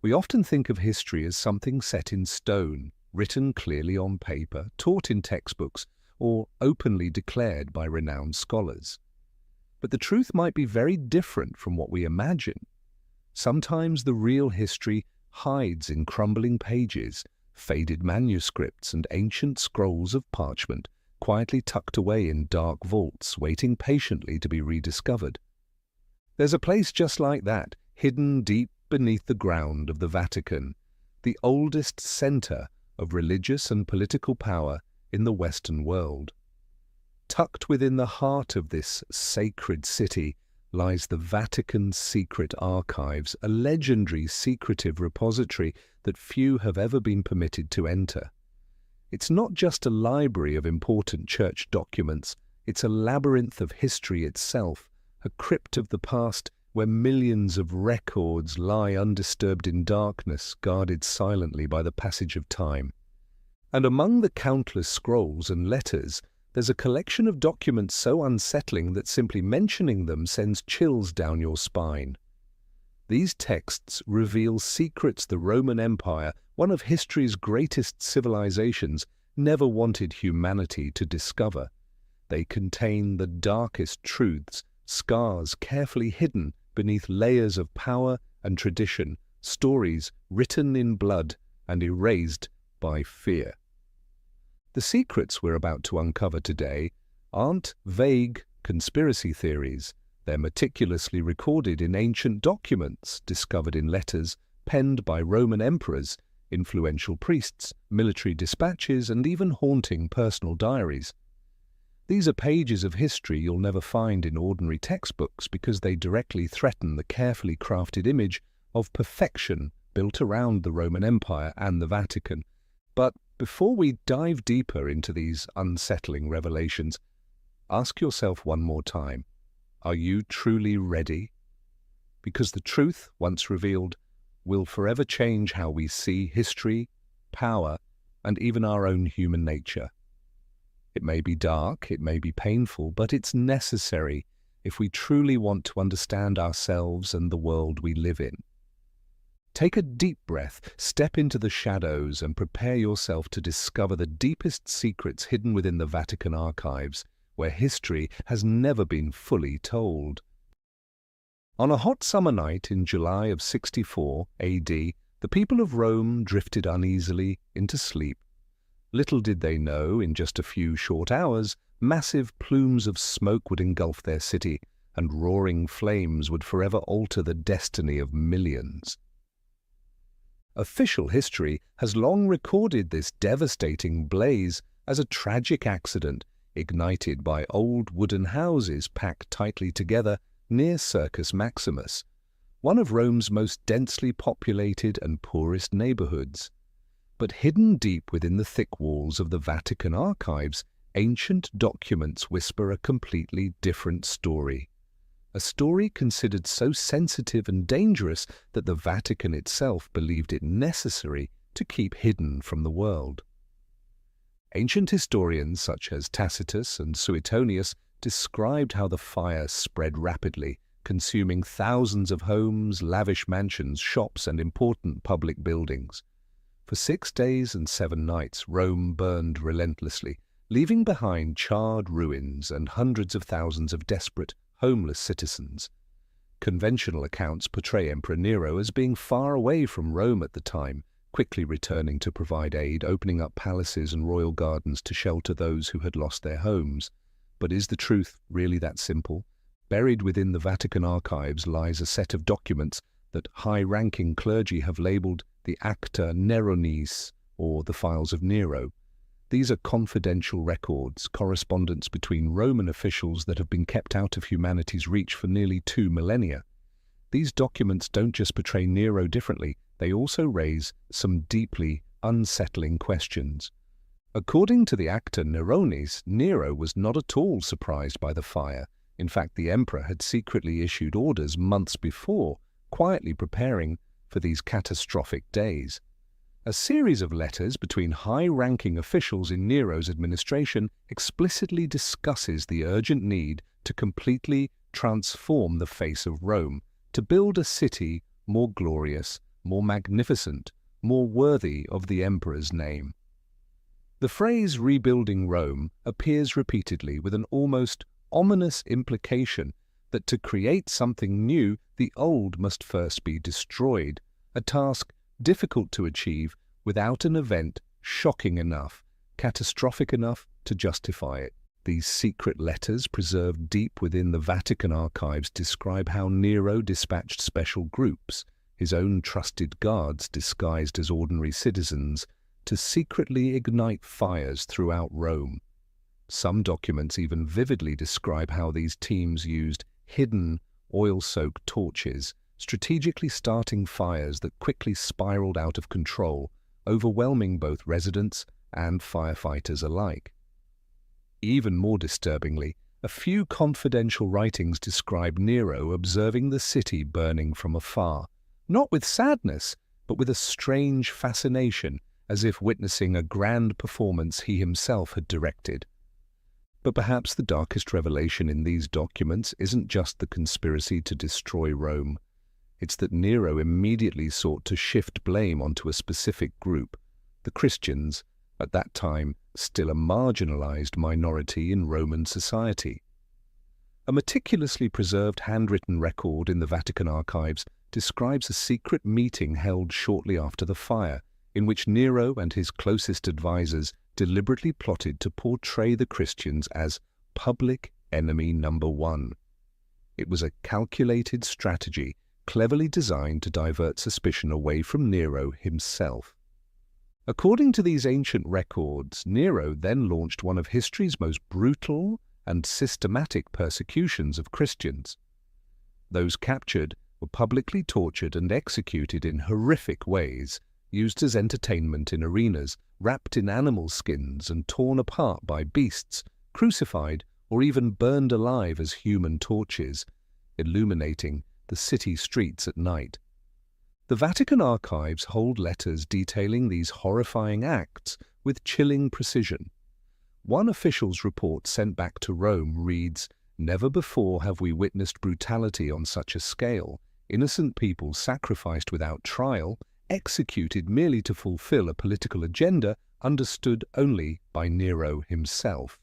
We often think of history as something set in stone, written clearly on paper, taught in textbooks, or openly declared by renowned scholars. But the truth might be very different from what we imagine. Sometimes the real history hides in crumbling pages, faded manuscripts, and ancient scrolls of parchment, quietly tucked away in dark vaults, waiting patiently to be rediscovered. There's a place just like that, hidden deep beneath the ground of the Vatican, the oldest center of religious and political power in the Western world. Tucked within the heart of this sacred city lies the Vatican's secret archives, a legendary secretive repository that few have ever been permitted to enter. It's not just a library of important church documents, it's a labyrinth of history itself, a crypt of the past where millions of records lie undisturbed in darkness, guarded silently by the passage of time. And among the countless scrolls and letters, there's a collection of documents so unsettling that simply mentioning them sends chills down your spine. These texts reveal secrets the Roman Empire, one of history's greatest civilizations, never wanted humanity to discover. They contain the darkest truths, scars carefully hidden beneath layers of power and tradition, stories written in blood and erased by fear. The secrets we're about to uncover today aren't vague conspiracy theories. They're meticulously recorded in ancient documents, discovered in letters penned by Roman emperors, influential priests, military dispatches, and even haunting personal diaries. These are pages of history you'll never find in ordinary textbooks because they directly threaten the carefully crafted image of perfection built around the Roman Empire and the Vatican. But before we dive deeper into these unsettling revelations, ask yourself one more time, are you truly ready? Because the truth, once revealed, will forever change how we see history, power, and even our own human nature. It may be dark, it may be painful, but it's necessary if we truly want to understand ourselves and the world we live in. Take a deep breath, step into the shadows, and prepare yourself to discover the deepest secrets hidden within the Vatican archives, where history has never been fully told. On a hot summer night in July of 64 AD, the people of Rome drifted uneasily into sleep. Little did they know, in just a few short hours, massive plumes of smoke would engulf their city, and roaring flames would forever alter the destiny of millions. Official history has long recorded this devastating blaze as a tragic accident ignited by old wooden houses packed tightly together near Circus Maximus, one of Rome's most densely populated and poorest neighborhoods. But hidden deep within the thick walls of the Vatican archives, ancient documents whisper a completely different story. A story considered so sensitive and dangerous that the Vatican itself believed it necessary to keep hidden from the world. Ancient historians such as Tacitus and Suetonius described how the fire spread rapidly, consuming thousands of homes, lavish mansions, shops, and important public buildings. For 6 days and 7 nights, Rome burned relentlessly, leaving behind charred ruins and hundreds of thousands of desperate, homeless citizens. Conventional accounts portray Emperor Nero as being far away from Rome at the time, quickly returning to provide aid, opening up palaces and royal gardens to shelter those who had lost their homes. But is the truth really that simple? Buried within the Vatican archives lies a set of documents that high-ranking clergy have labeled the Acta Neronis, or the Files of Nero. These are confidential records, correspondence between Roman officials that have been kept out of humanity's reach for nearly 2 millennia. These documents don't just portray Nero differently, they also raise some deeply unsettling questions. According to the Acta Neronis, Nero was not at all surprised by the fire. In fact, the emperor had secretly issued orders months before, quietly preparing for these catastrophic days. A series of letters between high-ranking officials in Nero's administration explicitly discusses the urgent need to completely transform the face of Rome, to build a city more glorious, more magnificent, more worthy of the emperor's name. The phrase rebuilding Rome appears repeatedly with an almost ominous implication that to create something new, the old must first be destroyed, a task difficult to achieve without an event shocking enough, catastrophic enough to justify it. These secret letters preserved deep within the Vatican archives describe how Nero dispatched special groups, his own trusted guards disguised as ordinary citizens, to secretly ignite fires throughout Rome. Some documents even vividly describe how these teams used hidden, oil-soaked torches, strategically starting fires that quickly spiraled out of control, overwhelming both residents and firefighters alike. Even more disturbingly, a few confidential writings describe Nero observing the city burning from afar, not with sadness, but with a strange fascination, as if witnessing a grand performance he himself had directed. But perhaps the darkest revelation in these documents isn't just the conspiracy to destroy Rome. It's that Nero immediately sought to shift blame onto a specific group, the Christians, at that time still a marginalized minority in Roman society. A meticulously preserved handwritten record in the Vatican archives describes a secret meeting held shortly after the fire, in which Nero and his closest advisors deliberately plotted to portray the Christians as public enemy number one. It was a calculated strategy, cleverly designed to divert suspicion away from Nero himself. According to these ancient records, Nero then launched one of history's most brutal and systematic persecutions of Christians. Those captured were publicly tortured and executed in horrific ways, used as entertainment in arenas, wrapped in animal skins and torn apart by beasts, crucified or even burned alive as human torches, illuminating the city streets at night. The Vatican archives hold letters detailing these horrifying acts with chilling precision. One official's report sent back to Rome reads, "Never before have we witnessed brutality on such a scale. Innocent people sacrificed without trial, executed merely to fulfill a political agenda understood only by Nero himself."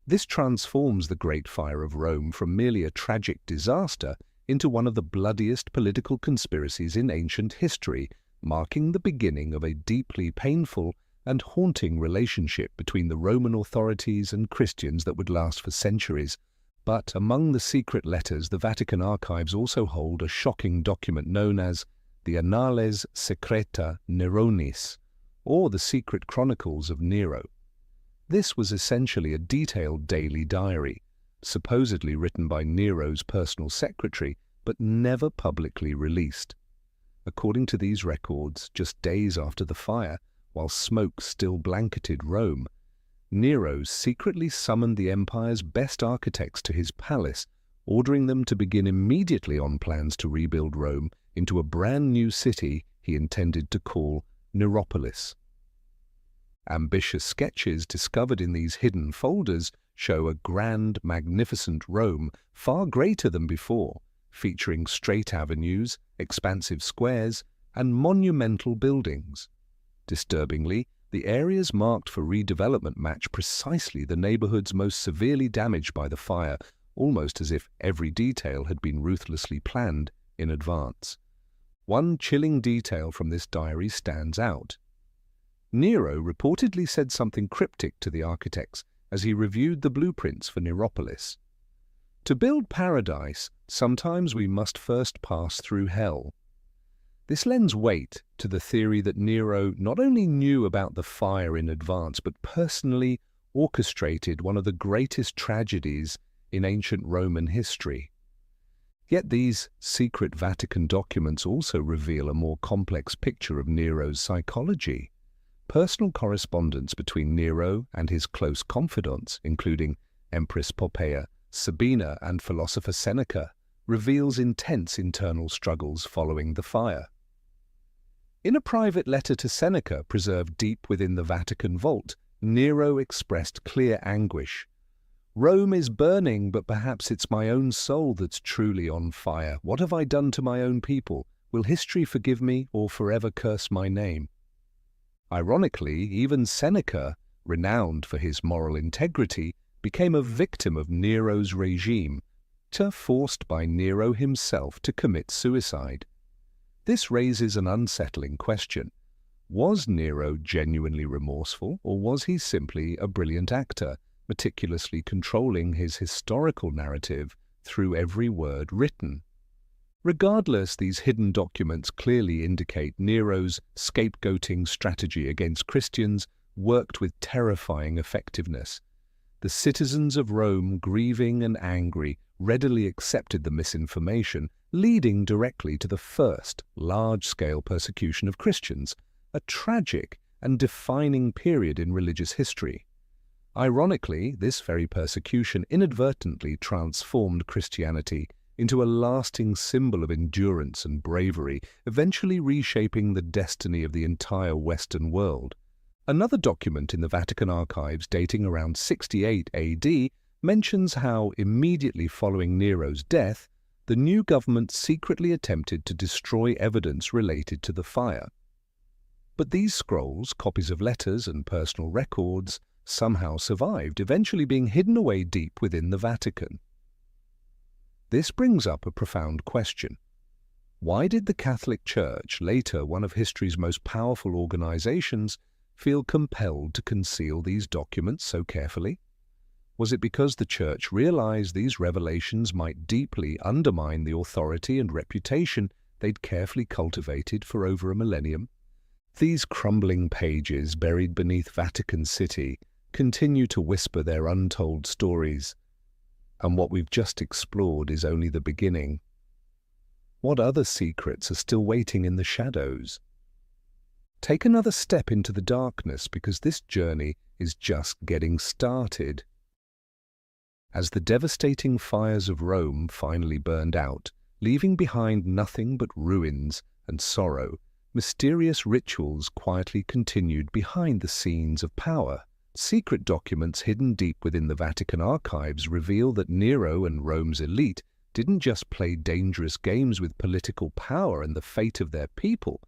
This transforms the Great Fire of Rome from merely a tragic disaster into one of the bloodiest political conspiracies in ancient history, marking the beginning of a deeply painful and haunting relationship between the Roman authorities and Christians that would last for centuries. But among the secret letters, the Vatican archives also hold a shocking document known as the Annales Secreta Neronis, or the Secret Chronicles of Nero. This was essentially a detailed daily diary, supposedly written by Nero's personal secretary, but never publicly released. According to these records, just days after the fire, while smoke still blanketed Rome, Nero secretly summoned the empire's best architects to his palace, ordering them to begin immediately on plans to rebuild Rome into a brand new city he intended to call Neropolis. Ambitious sketches discovered in these hidden folders show a grand, magnificent Rome far greater than before, featuring straight avenues, expansive squares, and monumental buildings. Disturbingly, the areas marked for redevelopment match precisely the neighborhoods most severely damaged by the fire, almost as if every detail had been ruthlessly planned in advance. One chilling detail from this diary stands out. Nero reportedly said something cryptic to the architects as he reviewed the blueprints for Neropolis. "To build paradise, sometimes we must first pass through hell." This lends weight to the theory that Nero not only knew about the fire in advance, but personally orchestrated one of the greatest tragedies in ancient Roman history. Yet these secret Vatican documents also reveal a more complex picture of Nero's psychology. Personal correspondence between Nero and his close confidants, including Empress Poppaea, Sabina, and philosopher Seneca, reveals intense internal struggles following the fire. In a private letter to Seneca preserved deep within the Vatican vault, Nero expressed clear anguish. "Rome is burning, but perhaps it's my own soul that's truly on fire. What have I done to my own people? Will history forgive me or forever curse my name? Ironically, even Seneca, renowned for his moral integrity, became a victim of Nero's regime, forced by Nero himself to commit suicide. This raises an unsettling question. Was Nero genuinely remorseful, or was he simply a brilliant actor, meticulously controlling his historical narrative through every word written? Regardless, these hidden documents clearly indicate Nero's scapegoating strategy against Christians worked with terrifying effectiveness. The citizens of Rome, grieving and angry, readily accepted the misinformation, leading directly to the first large-scale persecution of Christians, a tragic and defining period in religious history. Ironically, this very persecution inadvertently transformed Christianity into a lasting symbol of endurance and bravery, eventually reshaping the destiny of the entire Western world. Another document in the Vatican archives dating around 68 AD mentions how, immediately following Nero's death, the new government secretly attempted to destroy evidence related to the fire. But these scrolls, copies of letters and personal records, somehow survived, eventually being hidden away deep within the Vatican. This brings up a profound question. Why did the Catholic Church, later one of history's most powerful organizations, feel compelled to conceal these documents so carefully? Was it because the Church realized these revelations might deeply undermine the authority and reputation they'd carefully cultivated for over a millennium? These crumbling pages buried beneath Vatican City continue to whisper their untold stories. And what we've just explored is only the beginning. What other secrets are still waiting in the shadows? Take another step into the darkness, because this journey is just getting started. As the devastating fires of Rome finally burned out, leaving behind nothing but ruins and sorrow, mysterious rituals quietly continued behind the scenes of power. Secret documents hidden deep within the Vatican archives reveal that Nero and Rome's elite didn't just play dangerous games with political power and the fate of their people.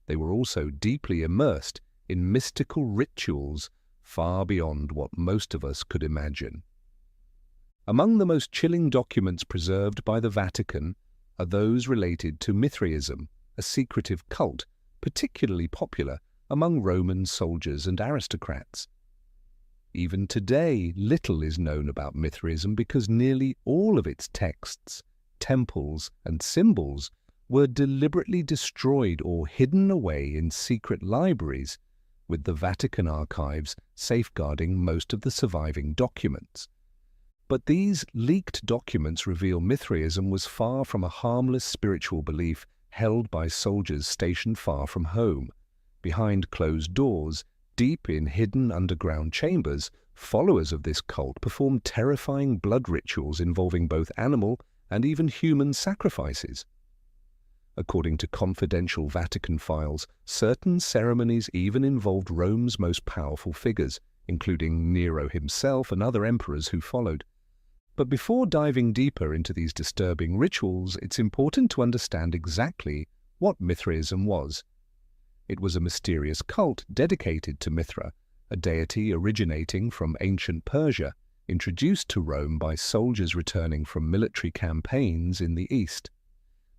They were also deeply immersed in mystical rituals far beyond what most of us could imagine. Among the most chilling documents preserved by the Vatican are those related to Mithraism, a secretive cult particularly popular among Roman soldiers and aristocrats. Even today, little is known about Mithraism because nearly all of its texts, temples, and symbols were deliberately destroyed or hidden away in secret libraries, with the Vatican archives safeguarding most of the surviving documents. But these leaked documents reveal Mithraism was far from a harmless spiritual belief held by soldiers stationed far from home. Behind closed doors, deep in hidden underground chambers, followers of this cult performed terrifying blood rituals involving both animal and even human sacrifices. According to confidential Vatican files, certain ceremonies even involved Rome's most powerful figures, including Nero himself and other emperors who followed. But before diving deeper into these disturbing rituals, it's important to understand exactly what Mithraism was. It was a mysterious cult dedicated to Mithra, a deity originating from ancient Persia, introduced to Rome by soldiers returning from military campaigns in the East.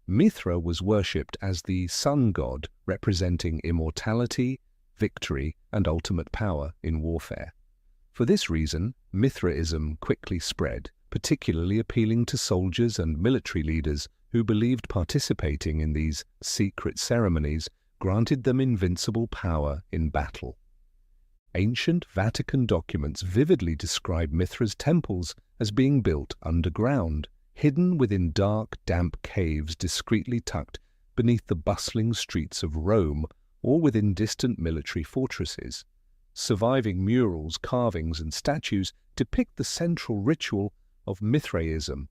Mithra was worshipped as the sun god, representing immortality, victory, and ultimate power in warfare. For this reason, Mithraism quickly spread, particularly appealing to soldiers and military leaders who believed participating in these secret ceremonies granted them invincible power in battle. Ancient Vatican documents vividly describe Mithra's temples as being built underground, hidden within dark, damp caves discreetly tucked beneath the bustling streets of Rome or within distant military fortresses. Surviving murals, carvings, and statues depict the central ritual of Mithraism.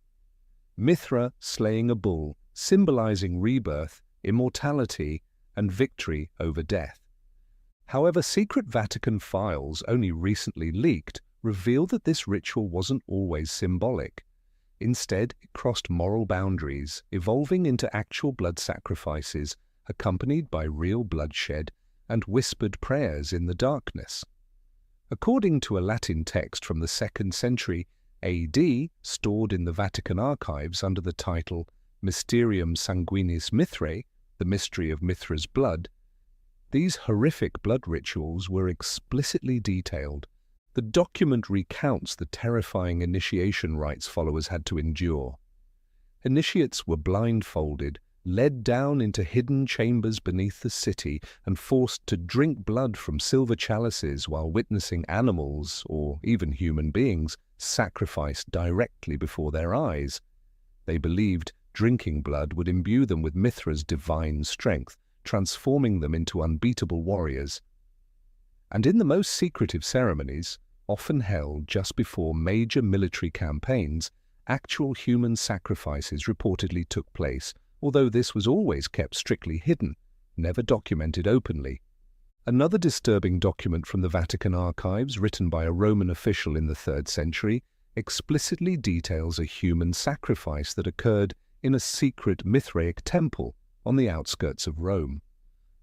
Mithra slaying a bull, symbolizing rebirth, immortality, and victory over death. However, secret Vatican files only recently leaked reveal that this ritual wasn't always symbolic. Instead, it crossed moral boundaries, evolving into actual blood sacrifices accompanied by real bloodshed and whispered prayers in the darkness. According to a Latin text from the 2nd century AD, stored in the Vatican archives under the title Mysterium Sanguinis Mithrae, the mystery of Mithra's blood, these horrific blood rituals were explicitly detailed. The document recounts the terrifying initiation rites followers had to endure. Initiates were blindfolded, led down into hidden chambers beneath the city, and forced to drink blood from silver chalices while witnessing animals, or even human beings, sacrificed directly before their eyes. They believed drinking blood would imbue them with Mithra's divine strength, transforming them into unbeatable warriors. And in the most secretive ceremonies, often held just before major military campaigns, actual human sacrifices reportedly took place, although this was always kept strictly hidden, never documented openly. Another disturbing document from the Vatican archives, written by a Roman official in the 3rd century, explicitly details a human sacrifice that occurred in a secret Mithraic temple on the outskirts of Rome.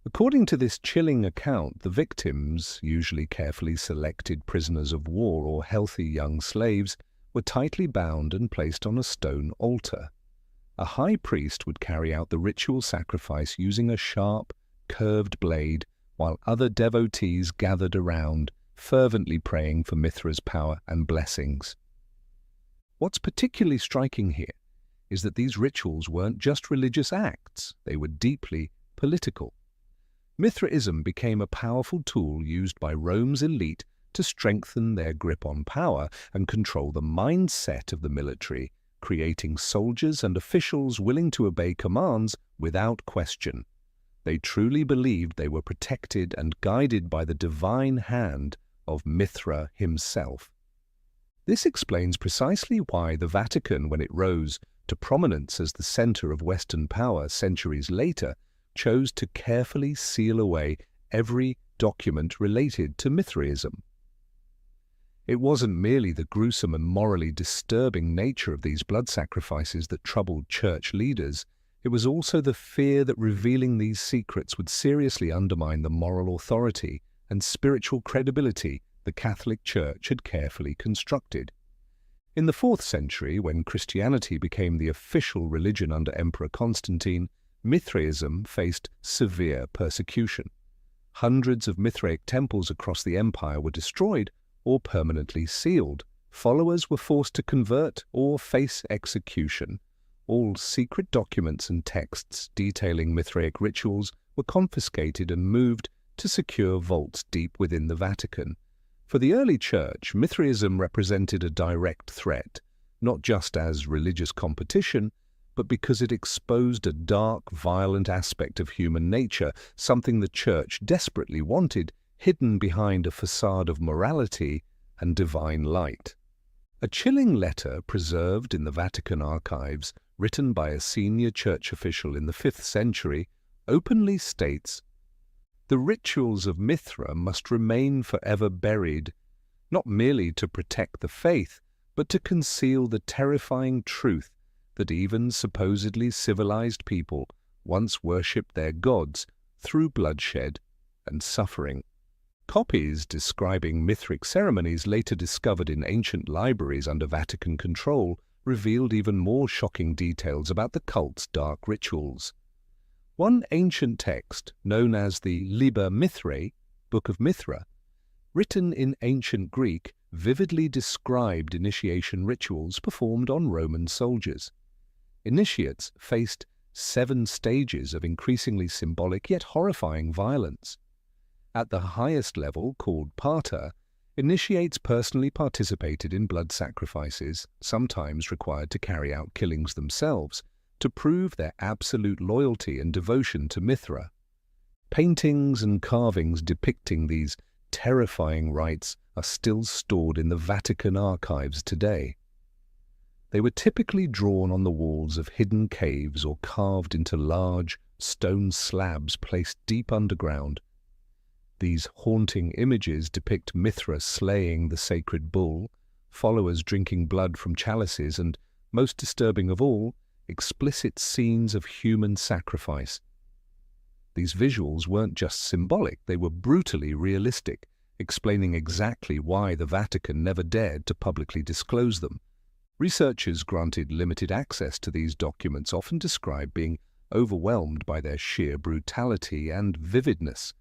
According to this chilling account, the victims, usually carefully selected prisoners of war or healthy young slaves, were tightly bound and placed on a stone altar. A high priest would carry out the ritual sacrifice using a sharp, curved blade, while other devotees gathered around, fervently praying for Mithra's power and blessings. What's particularly striking here is that these rituals weren't just religious acts, they were deeply political. Mithraism became a powerful tool used by Rome's elite to strengthen their grip on power and control the mindset of the military, creating soldiers and officials willing to obey commands without question. They truly believed they were protected and guided by the divine hand of Mithra himself. This explains precisely why the Vatican, when it rose to prominence as the center of Western power centuries later, chose to carefully seal away every document related to Mithraism. It wasn't merely the gruesome and morally disturbing nature of these blood sacrifices that troubled church leaders. It was also the fear that revealing these secrets would seriously undermine the moral authority and spiritual credibility the Catholic Church had carefully constructed. In the 4th century, when Christianity became the official religion under Emperor Constantine, Mithraism faced severe persecution. Hundreds of Mithraic temples across the empire were destroyed or permanently sealed. Followers were forced to convert or face execution. All secret documents and texts detailing Mithraic rituals were confiscated and moved to secure vaults deep within the Vatican. For the early church, Mithraism represented a direct threat, not just as religious competition, but because it exposed a dark, violent aspect of human nature, something the Church desperately wanted, hidden behind a facade of morality and divine light. A chilling letter preserved in the Vatican archives, written by a senior church official in the 5th century, openly states, "The rituals of Mithra must remain forever buried, not merely to protect the faith, but to conceal the terrifying truth that even supposedly civilized people once worshipped their gods through bloodshed and suffering." Copies describing Mithric ceremonies later discovered in ancient libraries under Vatican control revealed even more shocking details about the cult's dark rituals. One ancient text, known as the Liber Mithrae, Book of Mithra, written in ancient Greek, vividly described initiation rituals performed on Roman soldiers. Initiates faced 7 stages of increasingly symbolic yet horrifying violence. At the highest level, called pater, initiates personally participated in blood sacrifices, sometimes required to carry out killings themselves, to prove their absolute loyalty and devotion to Mithra. Paintings and carvings depicting these terrifying rites are still stored in the Vatican archives today. They were typically drawn on the walls of hidden caves or carved into large stone slabs placed deep underground. These haunting images depict Mithra slaying the sacred bull, followers drinking blood from chalices, and most disturbing of all, explicit scenes of human sacrifice. These visuals weren't just symbolic, they were brutally realistic, explaining exactly why the Vatican never dared to publicly disclose them. Researchers granted limited access to these documents often describe being overwhelmed by their sheer brutality and vividness.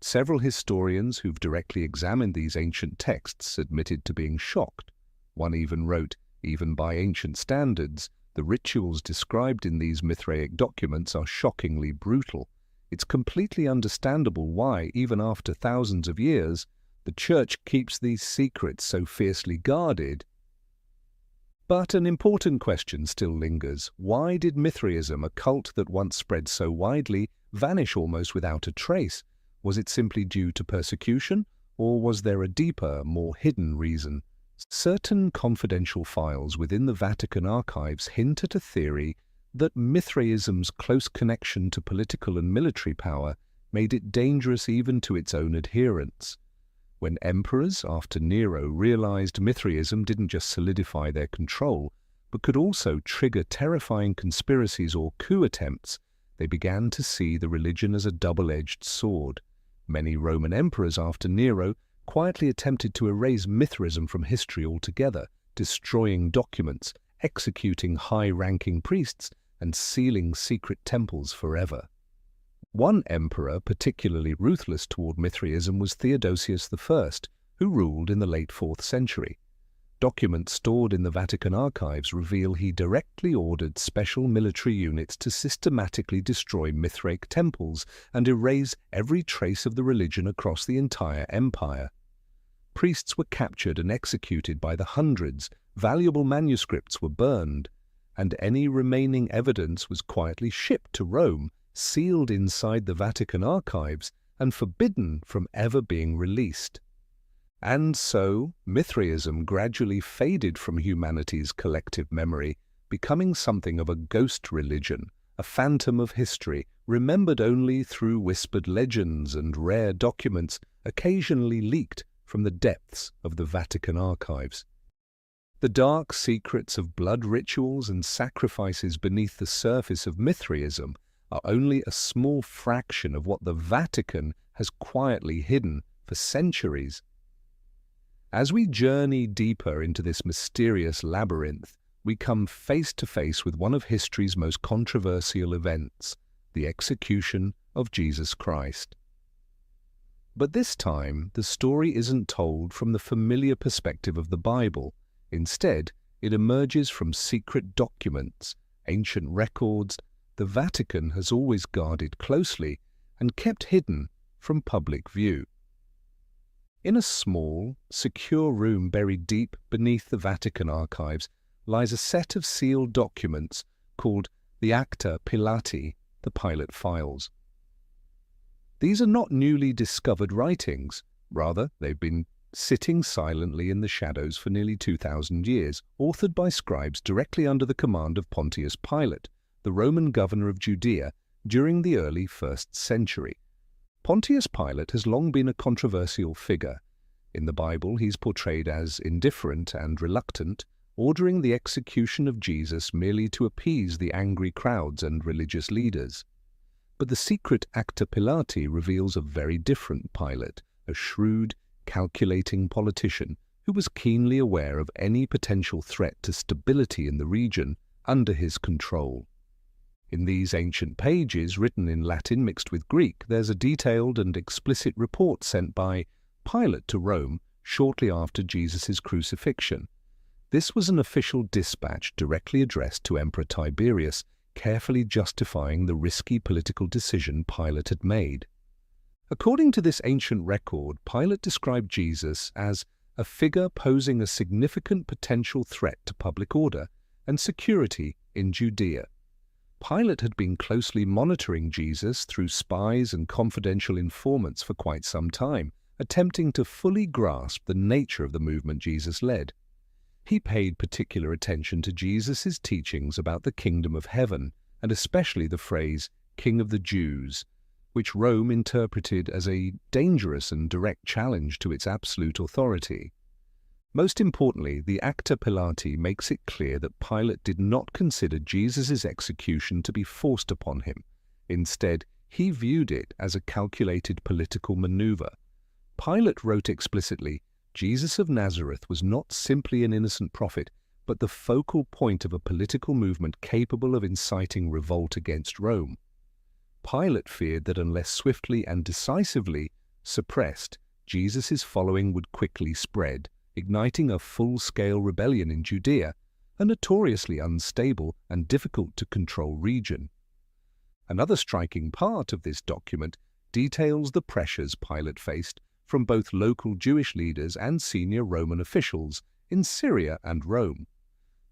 Several historians who've directly examined these ancient texts admitted to being shocked. One even wrote, even by ancient standards, the rituals described in these Mithraic documents are shockingly brutal. It's completely understandable why, even after thousands of years, the Church keeps these secrets so fiercely guarded. But an important question still lingers. Why did Mithraism, a cult that once spread so widely, vanish almost without a trace? Was it simply due to persecution, or was there a deeper, more hidden reason? Certain confidential files within the Vatican archives hint at a theory that Mithraism's close connection to political and military power made it dangerous even to its own adherents. When emperors, after Nero, realized Mithraism didn't just solidify their control, but could also trigger terrifying conspiracies or coup attempts, they began to see the religion as a double-edged sword. Many Roman emperors after Nero quietly attempted to erase Mithraism from history altogether, destroying documents, executing high-ranking priests, and sealing secret temples forever. One emperor particularly ruthless toward Mithraism was Theodosius I, who ruled in the late 4th century. Documents stored in the Vatican archives reveal he directly ordered special military units to systematically destroy Mithraic temples and erase every trace of the religion across the entire empire. Priests were captured and executed by the hundreds, valuable manuscripts were burned, and any remaining evidence was quietly shipped to Rome, sealed inside the Vatican archives and forbidden from ever being released. And so, Mithraism gradually faded from humanity's collective memory, becoming something of a ghost religion, a phantom of history, remembered only through whispered legends and rare documents occasionally leaked from the depths of the Vatican archives. The dark secrets of blood rituals and sacrifices beneath the surface of Mithraism are only a small fraction of what the Vatican has quietly hidden for centuries. As we journey deeper into this mysterious labyrinth, we come face to face with one of history's most controversial events, the execution of Jesus Christ. But this time, the story isn't told from the familiar perspective of the Bible. Instead, it emerges from secret documents, ancient records, the Vatican has always guarded closely and kept hidden from public view. In a small, secure room buried deep beneath the Vatican archives lies a set of sealed documents called the Acta Pilati, the Pilate Files. These are not newly discovered writings. Rather, they've been sitting silently in the shadows for nearly 2,000 years, authored by scribes directly under the command of Pontius Pilate, the Roman governor of Judea during the early 1st century. Pontius Pilate has long been a controversial figure. In the Bible, he's portrayed as indifferent and reluctant, ordering the execution of Jesus merely to appease the angry crowds and religious leaders. But the secret Acta Pilati reveals a very different Pilate, a shrewd, calculating politician who was keenly aware of any potential threat to stability in the region under his control. In these ancient pages, written in Latin mixed with Greek, there's a detailed and explicit report sent by Pilate to Rome shortly after Jesus' crucifixion. This was an official dispatch directly addressed to Emperor Tiberius, carefully justifying the risky political decision Pilate had made. According to this ancient record, Pilate described Jesus as a figure posing a significant potential threat to public order and security in Judea. Pilate had been closely monitoring Jesus through spies and confidential informants for quite some time, attempting to fully grasp the nature of the movement Jesus led. He paid particular attention to Jesus' teachings about the kingdom of heaven, and especially the phrase, "King of the Jews," which Rome interpreted as a dangerous and direct challenge to its absolute authority. Most importantly, the Acta Pilati makes it clear that Pilate did not consider Jesus' execution to be forced upon him. Instead, he viewed it as a calculated political maneuver. Pilate wrote explicitly, Jesus of Nazareth was not simply an innocent prophet, but the focal point of a political movement capable of inciting revolt against Rome. Pilate feared that unless swiftly and decisively suppressed, Jesus' following would quickly spread, igniting a full-scale rebellion in Judea, a notoriously unstable and difficult-to-control region. Another striking part of this document details the pressures Pilate faced from both local Jewish leaders and senior Roman officials in Syria and Rome.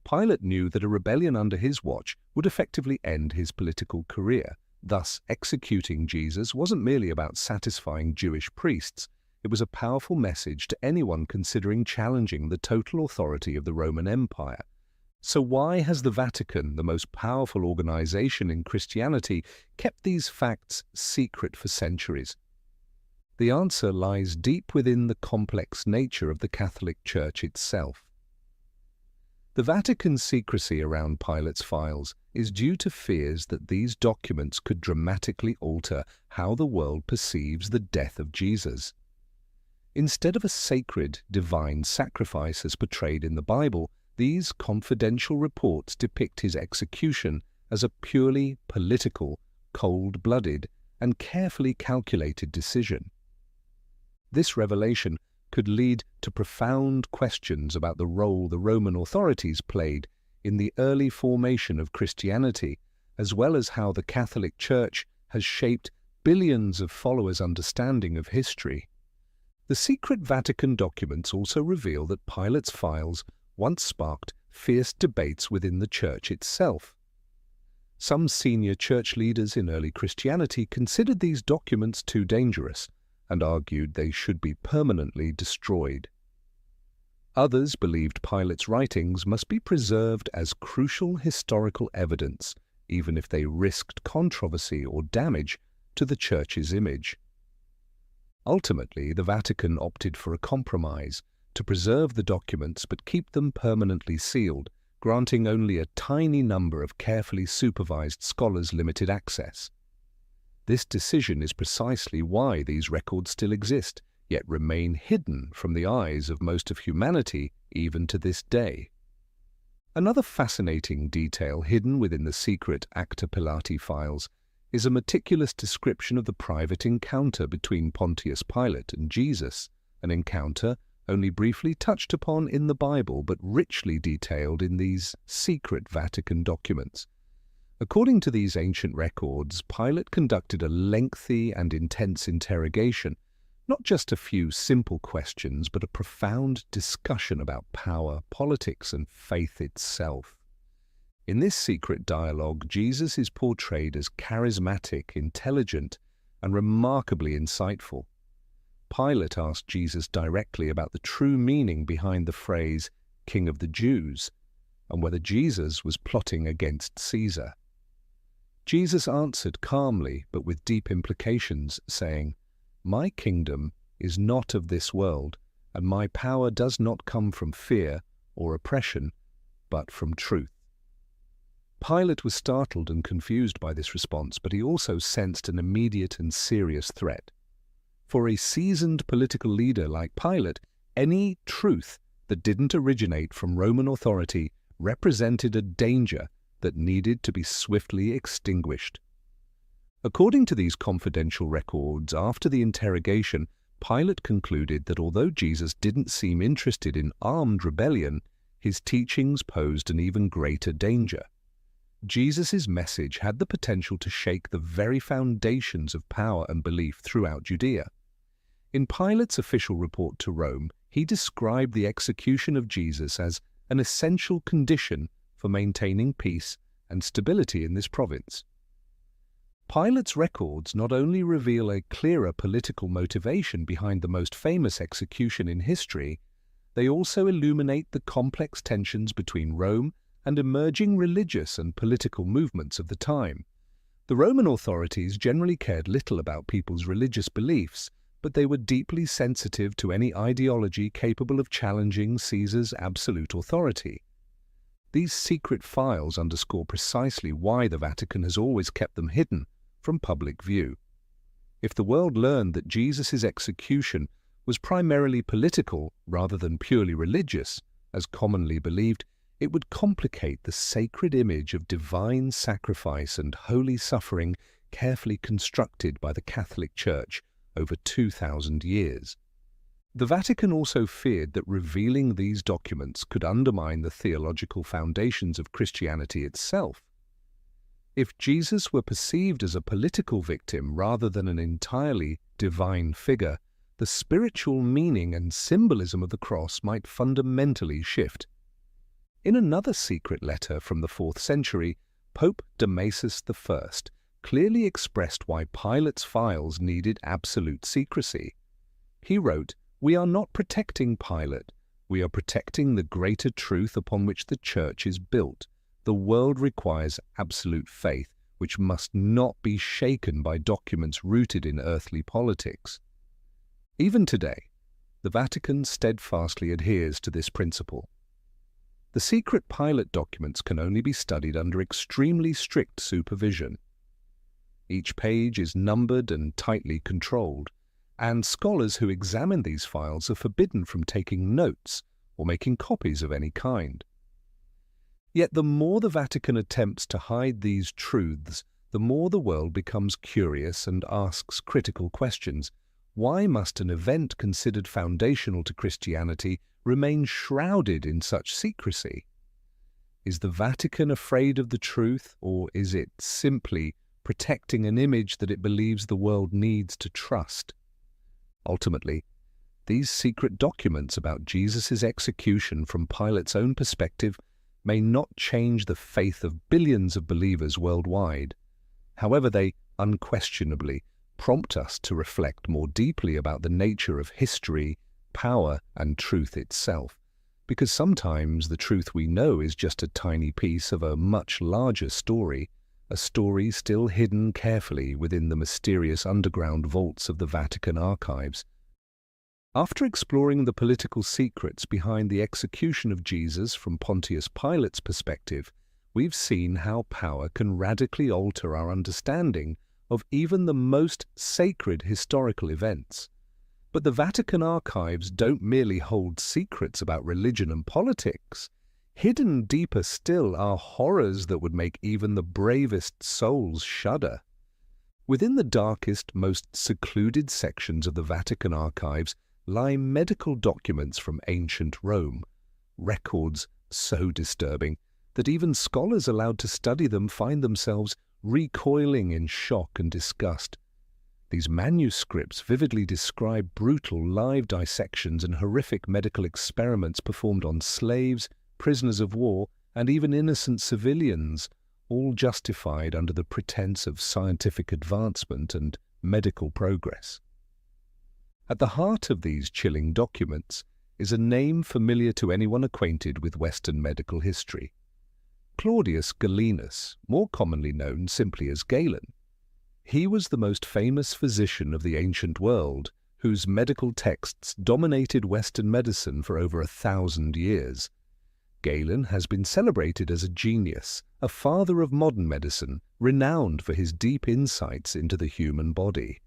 Pilate knew that a rebellion under his watch would effectively end his political career. Thus, executing Jesus wasn't merely about satisfying Jewish priests. It was a powerful message to anyone considering challenging the total authority of the Roman Empire. So why has the Vatican, the most powerful organization in Christianity, kept these facts secret for centuries? The answer lies deep within the complex nature of the Catholic Church itself. The Vatican's secrecy around Pilate's files is due to fears that these documents could dramatically alter how the world perceives the death of Jesus. Instead of a sacred, divine sacrifice as portrayed in the Bible, these confidential reports depict his execution as a purely political, cold-blooded, and carefully calculated decision. This revelation could lead to profound questions about the role the Roman authorities played in the early formation of Christianity, as well as how the Catholic Church has shaped billions of followers' understanding of history. The secret Vatican documents also reveal that Pilate's files once sparked fierce debates within the Church itself. Some senior church leaders in early Christianity considered these documents too dangerous and argued they should be permanently destroyed. Others believed Pilate's writings must be preserved as crucial historical evidence, even if they risked controversy or damage to the Church's image. Ultimately, the Vatican opted for a compromise to preserve the documents but keep them permanently sealed, granting only a tiny number of carefully supervised scholars limited access. This decision is precisely why these records still exist, yet remain hidden from the eyes of most of humanity even to this day. Another fascinating detail hidden within the secret Acta Pilati files is a meticulous description of the private encounter between Pontius Pilate and Jesus, an encounter only briefly touched upon in the Bible but richly detailed in these secret Vatican documents. According to these ancient records, Pilate conducted a lengthy and intense interrogation, not just a few simple questions, but a profound discussion about power, politics, and faith itself. In this secret dialogue, Jesus is portrayed as charismatic, intelligent, and remarkably insightful. Pilate asked Jesus directly about the true meaning behind the phrase, "King of the Jews," and whether Jesus was plotting against Caesar. Jesus answered calmly but with deep implications, saying, "My kingdom is not of this world, and my power does not come from fear or oppression, but from truth." Pilate was startled and confused by this response, but he also sensed an immediate and serious threat. For a seasoned political leader like Pilate, any truth that didn't originate from Roman authority represented a danger that needed to be swiftly extinguished. According to these confidential records, after the interrogation, Pilate concluded that although Jesus didn't seem interested in armed rebellion, his teachings posed an even greater danger. Jesus' message had the potential to shake the very foundations of power and belief throughout Judea. In Pilate's official report to Rome, he described the execution of Jesus as an essential condition for maintaining peace and stability in this province. Pilate's records not only reveal a clearer political motivation behind the most famous execution in history, they also illuminate the complex tensions between Rome and emerging religious and political movements of the time. The Roman authorities generally cared little about people's religious beliefs, but they were deeply sensitive to any ideology capable of challenging Caesar's absolute authority. These secret files underscore precisely why the Vatican has always kept them hidden from public view. If the world learned that Jesus' execution was primarily political rather than purely religious, as commonly believed, it would complicate the sacred image of divine sacrifice and holy suffering carefully constructed by the Catholic Church over 2,000 years. The Vatican also feared that revealing these documents could undermine the theological foundations of Christianity itself. If Jesus were perceived as a political victim rather than an entirely divine figure, the spiritual meaning and symbolism of the cross might fundamentally shift. In another secret letter from the 4th century, Pope Damasus I clearly expressed why Pilate's files needed absolute secrecy. He wrote, "We are not protecting Pilate. We are protecting the greater truth upon which the Church is built. The world requires absolute faith, which must not be shaken by documents rooted in earthly politics." Even today, the Vatican steadfastly adheres to this principle. The secret Pilate documents can only be studied under extremely strict supervision. Each page is numbered and tightly controlled, and scholars who examine these files are forbidden from taking notes or making copies of any kind. Yet the more the Vatican attempts to hide these truths, the more the world becomes curious and asks critical questions. Why must an event considered foundational to Christianity remain shrouded in such secrecy? Is the Vatican afraid of the truth, or is it simply protecting an image that it believes the world needs to trust? Ultimately, these secret documents about Jesus' execution from Pilate's own perspective may not change the faith of billions of believers worldwide. However, they unquestionably prompt us to reflect more deeply about the nature of history, power, and truth itself, because sometimes the truth we know is just a tiny piece of a much larger story, a story still hidden carefully within the mysterious underground vaults of the Vatican archives. After exploring the political secrets behind the execution of Jesus from Pontius Pilate's perspective, we've seen how power can radically alter our understanding of even the most sacred historical events. But the Vatican archives don't merely hold secrets about religion and politics. Hidden deeper still are horrors that would make even the bravest souls shudder. Within the darkest, most secluded sections of the Vatican archives lie medical documents from ancient Rome, records so disturbing that even scholars allowed to study them find themselves recoiling in shock and disgust. These manuscripts vividly describe brutal live dissections and horrific medical experiments performed on slaves, prisoners of war, and even innocent civilians, all justified under the pretense of scientific advancement and medical progress. At the heart of these chilling documents is a name familiar to anyone acquainted with Western medical history: Claudius Galenus, more commonly known simply as Galen. He was the most famous physician of the ancient world, whose medical texts dominated Western medicine for over 1,000 years. Galen has been celebrated as a genius, a father of modern medicine, renowned for his deep insights into the human body.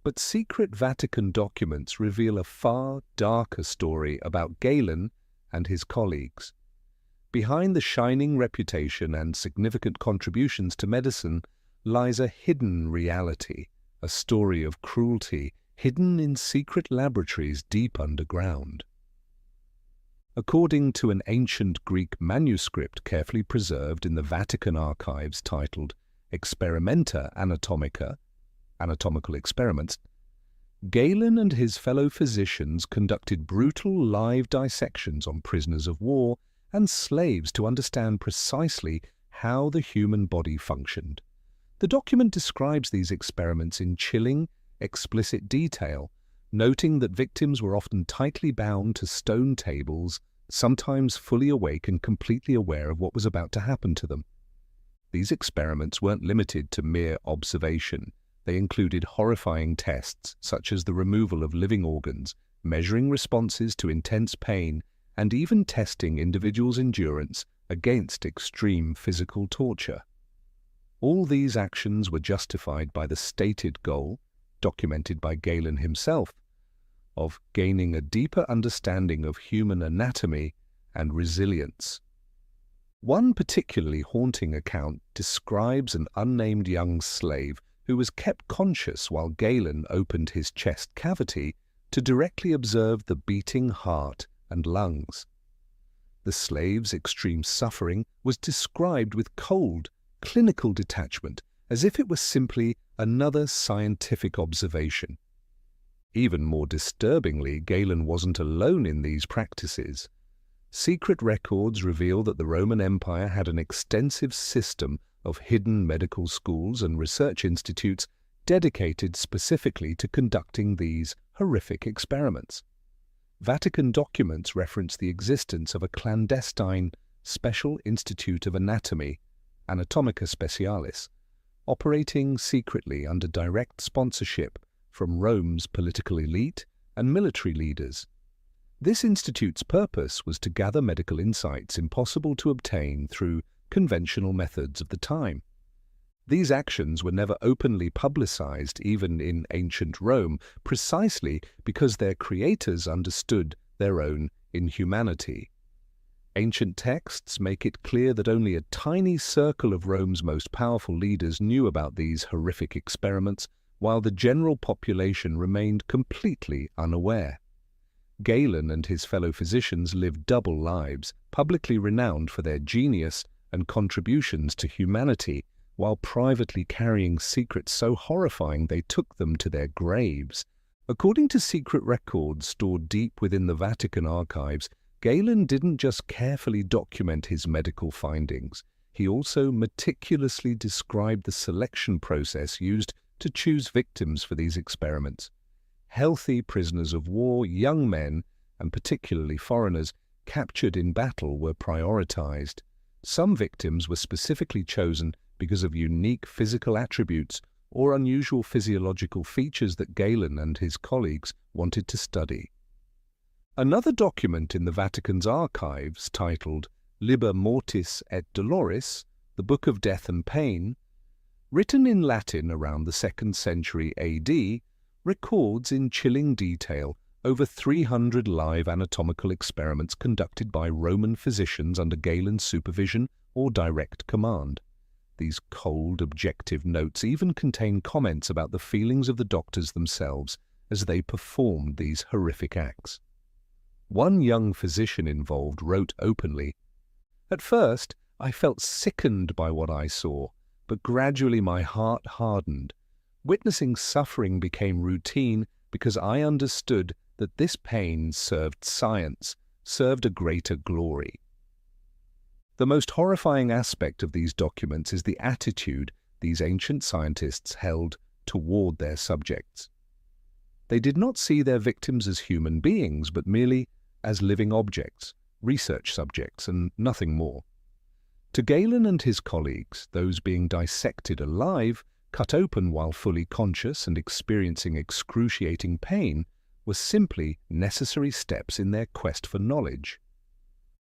But secret Vatican documents reveal a far darker story about Galen and his colleagues. Behind the shining reputation and significant contributions to medicine lies a hidden reality, a story of cruelty hidden in secret laboratories deep underground. According to an ancient Greek manuscript carefully preserved in the Vatican archives titled Experimenta Anatomica, Anatomical Experiments, Galen and his fellow physicians conducted brutal live dissections on prisoners of war and slaves to understand precisely how the human body functioned. The document describes these experiments in chilling, explicit detail, noting that victims were often tightly bound to stone tables, sometimes fully awake and completely aware of what was about to happen to them. These experiments weren't limited to mere observation. They included horrifying tests such as the removal of living organs, measuring responses to intense pain, and even testing individuals' endurance against extreme physical torture. All these actions were justified by the stated goal, documented by Galen himself, of gaining a deeper understanding of human anatomy and resilience. One particularly haunting account describes an unnamed young slave who was kept conscious while Galen opened his chest cavity to directly observe the beating heart and lungs. The slave's extreme suffering was described with cold, clinical detachment, as if it was simply another scientific observation. Even more disturbingly, Galen wasn't alone in these practices. Secret records reveal that the Roman Empire had an extensive system of hidden medical schools and research institutes dedicated specifically to conducting these horrific experiments. Vatican documents reference the existence of a clandestine Special Institute of Anatomy, Anatomica Specialis, operating secretly under direct sponsorship from Rome's political elite and military leaders. This institute's purpose was to gather medical insights impossible to obtain through conventional methods of the time. These actions were never openly publicized, even in ancient Rome, precisely because their creators understood their own inhumanity. Ancient texts make it clear that only a tiny circle of Rome's most powerful leaders knew about these horrific experiments, while the general population remained completely unaware. Galen and his fellow physicians lived double lives, publicly renowned for their genius and contributions to humanity, while privately carrying secrets so horrifying they took them to their graves. According to secret records stored deep within the Vatican archives, Galen didn't just carefully document his medical findings, he also meticulously described the selection process used to choose victims for these experiments. Healthy prisoners of war, young men, and particularly foreigners captured in battle were prioritized. Some victims were specifically chosen because of unique physical attributes or unusual physiological features that Galen and his colleagues wanted to study. Another document in the Vatican's archives, titled Liber Mortis et Doloris, the Book of Death and Pain, written in Latin around the 2nd century AD, records in chilling detail over 300 live anatomical experiments conducted by Roman physicians under Galen's supervision or direct command. These cold, objective notes even contain comments about the feelings of the doctors themselves as they performed these horrific acts. One young physician involved wrote openly, "At first, I felt sickened by what I saw, but gradually my heart hardened. Witnessing suffering became routine because I understood that this pain served science, served a greater glory." The most horrifying aspect of these documents is the attitude these ancient scientists held toward their subjects. They did not see their victims as human beings, but merely as living objects, research subjects, and nothing more. To Galen and his colleagues, those being dissected alive, cut open while fully conscious and experiencing excruciating pain, were simply necessary steps in their quest for knowledge.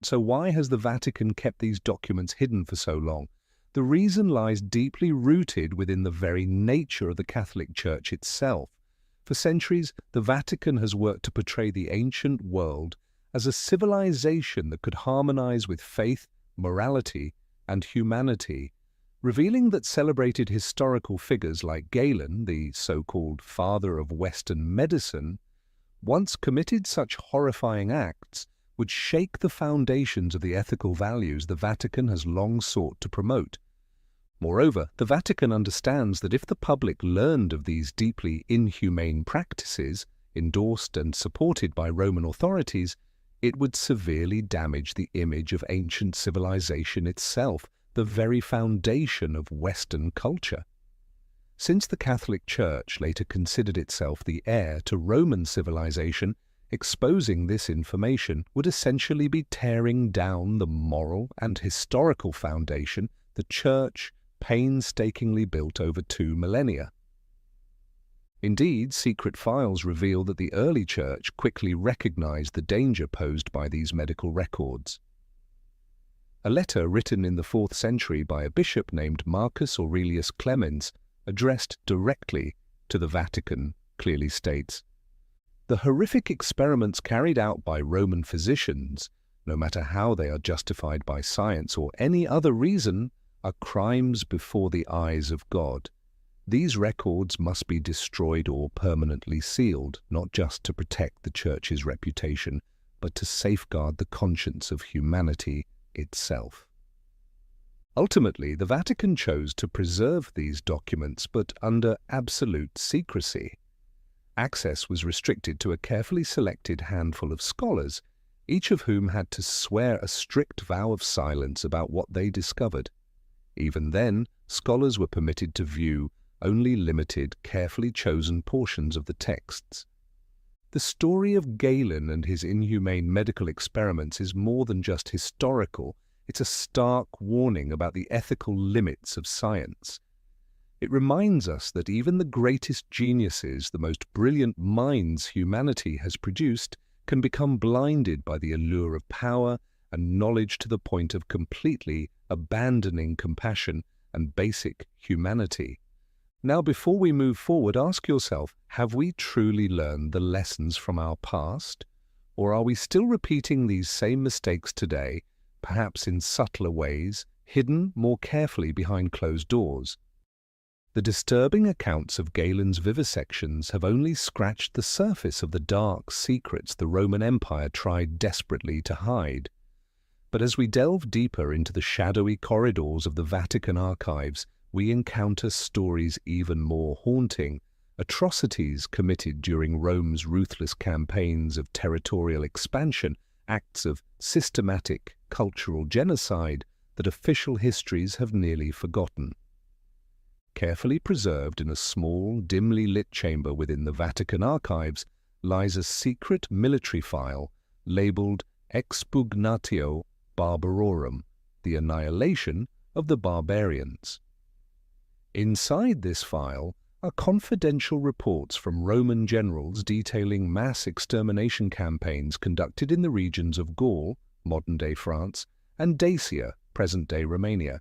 So why has the Vatican kept these documents hidden for so long? The reason lies deeply rooted within the very nature of the Catholic Church itself. For centuries, the Vatican has worked to portray the ancient world as a civilization that could harmonize with faith, morality, and humanity, revealing that celebrated historical figures like Galen, the so-called father of Western medicine, once committed such horrifying acts would shake the foundations of the ethical values the Vatican has long sought to promote. Moreover, the Vatican understands that if the public learned of these deeply inhumane practices, endorsed and supported by Roman authorities, it would severely damage the image of ancient civilization itself, the very foundation of Western culture. Since the Catholic Church later considered itself the heir to Roman civilization, exposing this information would essentially be tearing down the moral and historical foundation the Church painstakingly built over 2 millennia. Indeed, secret files reveal that the early church quickly recognized the danger posed by these medical records. A letter written in the 4th century by a bishop named Marcus Aurelius Clemens, addressed directly to the Vatican, clearly states, "The horrific experiments carried out by Roman physicians, no matter how they are justified by science or any other reason, are crimes before the eyes of God. These records must be destroyed or permanently sealed, not just to protect the Church's reputation, but to safeguard the conscience of humanity itself." Ultimately, the Vatican chose to preserve these documents, but under absolute secrecy. Access was restricted to a carefully selected handful of scholars, each of whom had to swear a strict vow of silence about what they discovered. Even then, scholars were permitted to view only limited, carefully chosen portions of the texts. The story of Galen and his inhumane medical experiments is more than just historical. It's a stark warning about the ethical limits of science. It reminds us that even the greatest geniuses, the most brilliant minds humanity has produced, can become blinded by the allure of power and knowledge to the point of completely abandoning compassion and basic humanity. Now, before we move forward, ask yourself, have we truly learned the lessons from our past? Or are we still repeating these same mistakes today, perhaps in subtler ways, hidden more carefully behind closed doors? The disturbing accounts of Galen's vivisections have only scratched the surface of the dark secrets the Roman Empire tried desperately to hide. But as we delve deeper into the shadowy corridors of the Vatican archives, we encounter stories even more haunting, atrocities committed during Rome's ruthless campaigns of territorial expansion, acts of systematic cultural genocide that official histories have nearly forgotten. Carefully preserved in a small, dimly lit chamber within the Vatican archives lies a secret military file labeled Expugnatio Barbarorum, the annihilation of the barbarians. Inside this file are confidential reports from Roman generals detailing mass extermination campaigns conducted in the regions of Gaul, modern-day France, and Dacia, present-day Romania.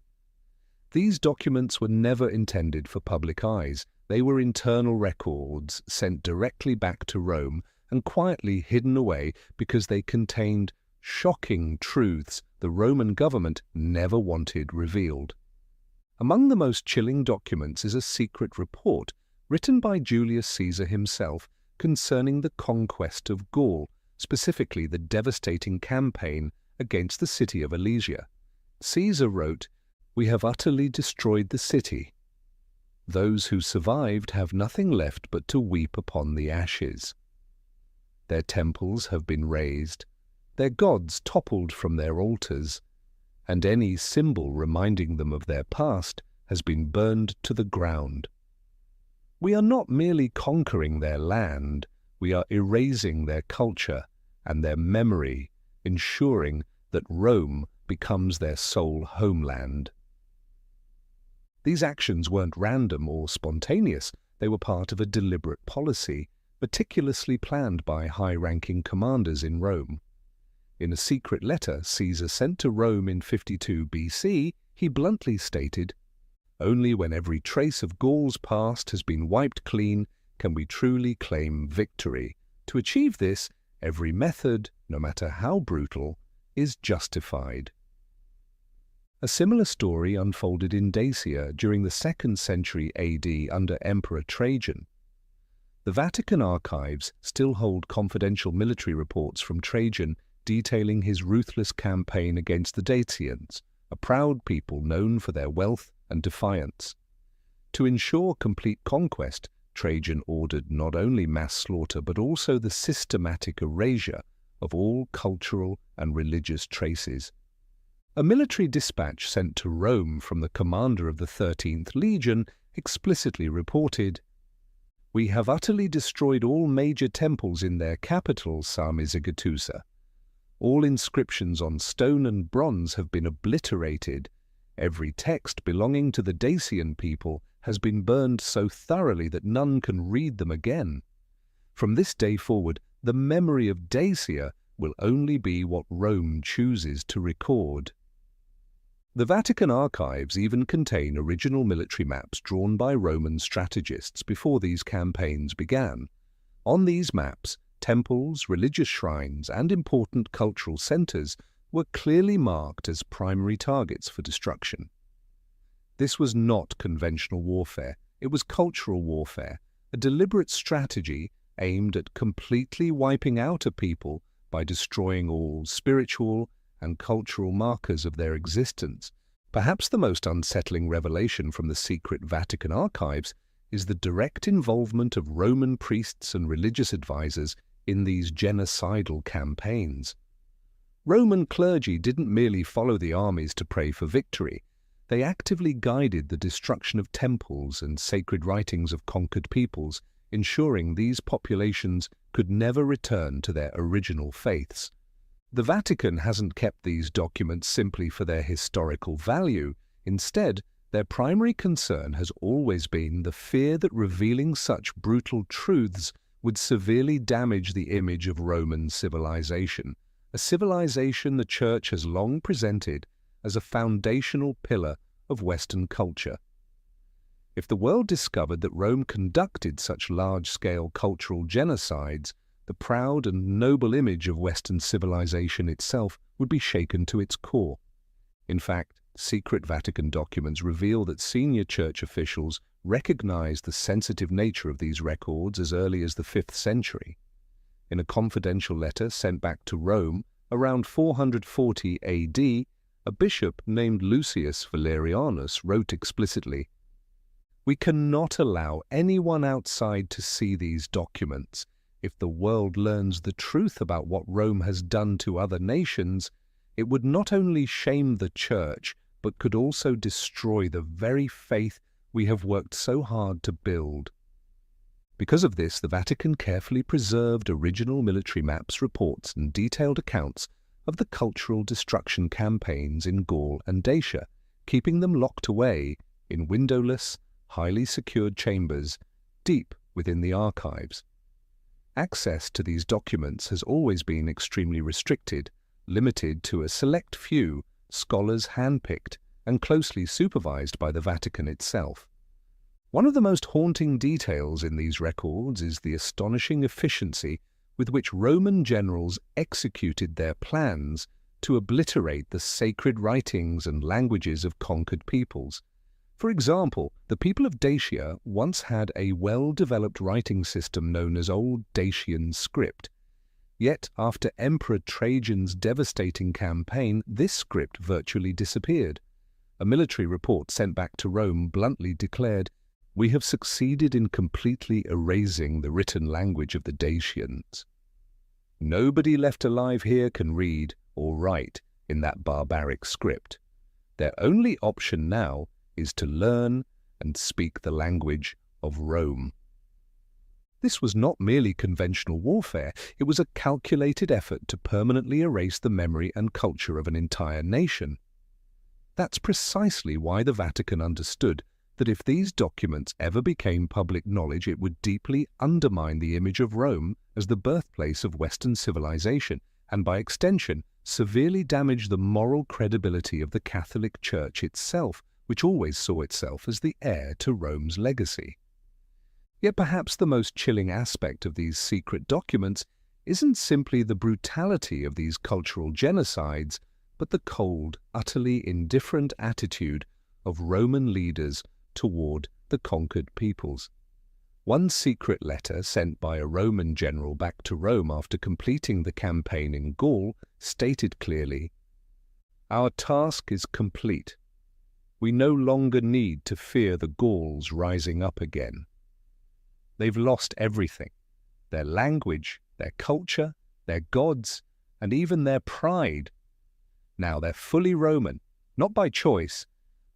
These documents were never intended for public eyes. They were internal records sent directly back to Rome and quietly hidden away because they contained shocking truths the Roman government never wanted revealed. Among the most chilling documents is a secret report written by Julius Caesar himself concerning the conquest of Gaul, specifically the devastating campaign against the city of Alesia. Caesar wrote, "We have utterly destroyed the city. Those who survived have nothing left but to weep upon the ashes. Their temples have been razed, their gods toppled from their altars, and any symbol reminding them of their past has been burned to the ground. We are not merely conquering their land, we are erasing their culture and their memory, ensuring that Rome becomes their sole homeland." These actions weren't random or spontaneous. They were part of a deliberate policy, meticulously planned by high-ranking commanders in Rome. In a secret letter Caesar sent to Rome in 52 BC, he bluntly stated, "Only when every trace of Gaul's past has been wiped clean can we truly claim victory. To achieve this, every method, no matter how brutal, is justified." A similar story unfolded in Dacia during the 2nd century AD under Emperor Trajan. The Vatican archives still hold confidential military reports from Trajan detailing his ruthless campaign against the Dacians, a proud people known for their wealth and defiance. To ensure complete conquest, Trajan ordered not only mass slaughter but also the systematic erasure of all cultural and religious traces. A military dispatch sent to Rome from the commander of the 13th Legion explicitly reported, "We have utterly destroyed all major temples in their capital, Samizigatusa. All inscriptions on stone and bronze have been obliterated. Every text belonging to the Dacian people has been burned so thoroughly that none can read them again. From this day forward, the memory of Dacia will only be what Rome chooses to record. The Vatican archives even contain original military maps drawn by Roman strategists before these campaigns began. On these maps, temples, religious shrines, and important cultural centers were clearly marked as primary targets for destruction. This was not conventional warfare, it was cultural warfare, a deliberate strategy aimed at completely wiping out a people by destroying all spiritual and cultural markers of their existence. Perhaps the most unsettling revelation from the secret Vatican archives is the direct involvement of Roman priests and religious advisors in these genocidal campaigns. Roman clergy didn't merely follow the armies to pray for victory. They actively guided the destruction of temples and sacred writings of conquered peoples, ensuring these populations could never return to their original faiths. The Vatican hasn't kept these documents simply for their historical value. Instead, their primary concern has always been the fear that revealing such brutal truths would severely damage the image of Roman civilization, a civilization the Church has long presented as a foundational pillar of Western culture. If the world discovered that Rome conducted such large-scale cultural genocides, the proud and noble image of Western civilization itself would be shaken to its core. In fact, secret Vatican documents reveal that senior church officials recognized the sensitive nature of these records as early as the 5th century. In a confidential letter sent back to Rome around 440 AD, a bishop named Lucius Valerianus wrote explicitly, "We cannot allow anyone outside to see these documents. If the world learns the truth about what Rome has done to other nations, it would not only shame the Church, but could also destroy the very faith we have worked so hard to build." Because of this, the Vatican carefully preserved original military maps, reports, and detailed accounts of the cultural destruction campaigns in Gaul and Dacia, keeping them locked away in windowless, highly secured chambers deep within the archives. Access to these documents has always been extremely restricted, limited to a select few, scholars handpicked and closely supervised by the Vatican itself. One of the most haunting details in these records is the astonishing efficiency with which Roman generals executed their plans to obliterate the sacred writings and languages of conquered peoples. For example, the people of Dacia once had a well-developed writing system known as Old Dacian script. Yet, after Emperor Trajan's devastating campaign, this script virtually disappeared. A military report sent back to Rome bluntly declared, "We have succeeded in completely erasing the written language of the Dacians. Nobody left alive here can read or write in that barbaric script. Their only option now is to learn and speak the language of Rome." This was not merely conventional warfare, it was a calculated effort to permanently erase the memory and culture of an entire nation. That's precisely why the Vatican understood that if these documents ever became public knowledge, it would deeply undermine the image of Rome as the birthplace of Western civilization, and by extension, severely damage the moral credibility of the Catholic Church itself, which always saw itself as the heir to Rome's legacy. Yet perhaps the most chilling aspect of these secret documents isn't simply the brutality of these cultural genocides, but the cold, utterly indifferent attitude of Roman leaders toward the conquered peoples. One secret letter sent by a Roman general back to Rome after completing the campaign in Gaul stated clearly, "Our task is complete. We no longer need to fear the Gauls rising up again. They've lost everything, their language, their culture, their gods, and even their pride. Now they're fully Roman, not by choice,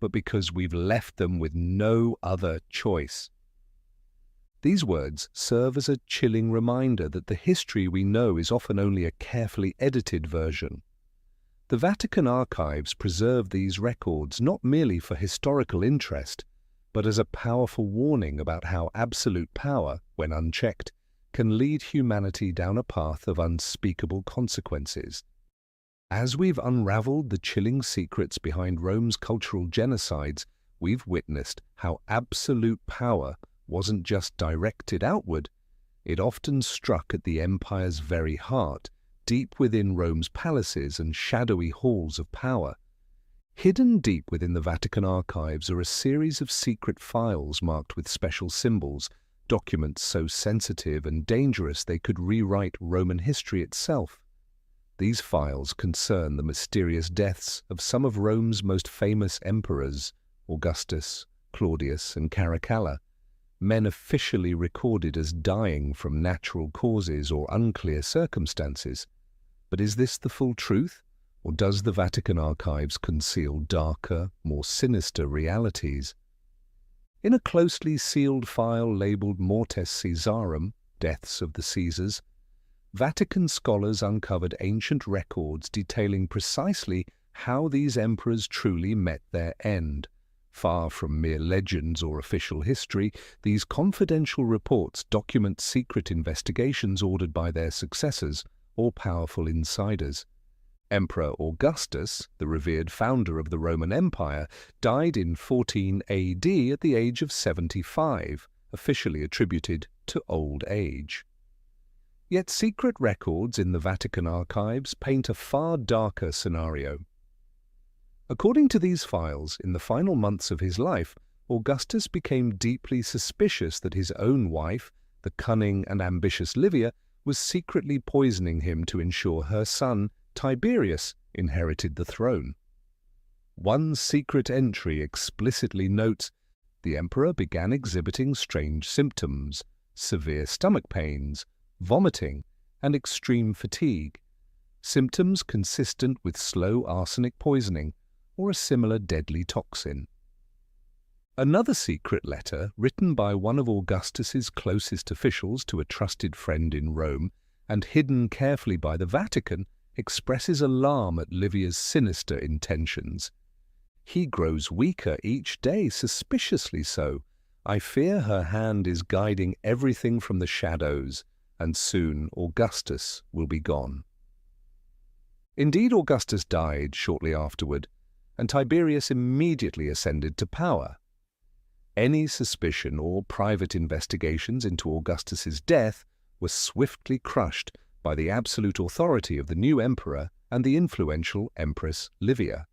but because we've left them with no other choice." These words serve as a chilling reminder that the history we know is often only a carefully edited version. The Vatican archives preserve these records not merely for historical interest, but as a powerful warning about how absolute power, when unchecked, can lead humanity down a path of unspeakable consequences. As we've unraveled the chilling secrets behind Rome's cultural genocides, we've witnessed how absolute power wasn't just directed outward, it often struck at the empire's very heart, deep within Rome's palaces and shadowy halls of power. Hidden deep within the Vatican archives are a series of secret files marked with special symbols, documents so sensitive and dangerous they could rewrite Roman history itself. These files concern the mysterious deaths of some of Rome's most famous emperors, Augustus, Claudius, and Caracalla, men officially recorded as dying from natural causes or unclear circumstances. But is this the full truth, or does the Vatican archives conceal darker, more sinister realities? In a closely sealed file labeled Mortes Caesarum, Deaths of the Caesars, Vatican scholars uncovered ancient records detailing precisely how these emperors truly met their end. Far from mere legends or official history, these confidential reports document secret investigations ordered by their successors or powerful insiders. Emperor Augustus, the revered founder of the Roman Empire, died in 14 AD at the age of 75, officially attributed to old age. Yet secret records in the Vatican archives paint a far darker scenario. According to these files, in the final months of his life, Augustus became deeply suspicious that his own wife, the cunning and ambitious Livia, was secretly poisoning him to ensure her son, Tiberius, inherited the throne. One secret entry explicitly notes the emperor began exhibiting strange symptoms, severe stomach pains, vomiting, and extreme fatigue, symptoms consistent with slow arsenic poisoning or a similar deadly toxin. Another secret letter, written by one of Augustus's closest officials to a trusted friend in Rome and hidden carefully by the Vatican, expresses alarm at Livia's sinister intentions. He grows weaker each day, suspiciously so. I fear her hand is guiding everything from the shadows, and soon Augustus will be gone. Indeed, Augustus died shortly afterward, and Tiberius immediately ascended to power. Any suspicion or private investigations into Augustus's death were swiftly crushed by the absolute authority of the new emperor and the influential Empress Livia.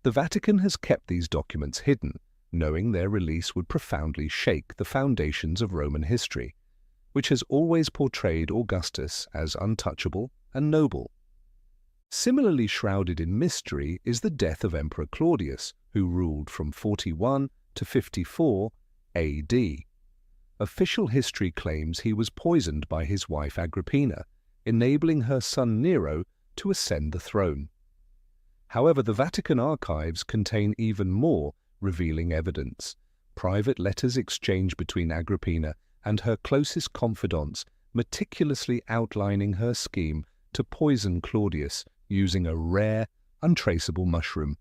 The Vatican has kept these documents hidden, knowing their release would profoundly shake the foundations of Roman history, which has always portrayed Augustus as untouchable and noble. Similarly shrouded in mystery is the death of Emperor Claudius, who ruled from 41 to 54 AD. Official history claims he was poisoned by his wife Agrippina, enabling her son Nero to ascend the throne. However, the Vatican archives contain even more revealing evidence. Private letters exchanged between Agrippina and her closest confidants, meticulously outlining her scheme to poison Claudius using a rare, untraceable mushroom.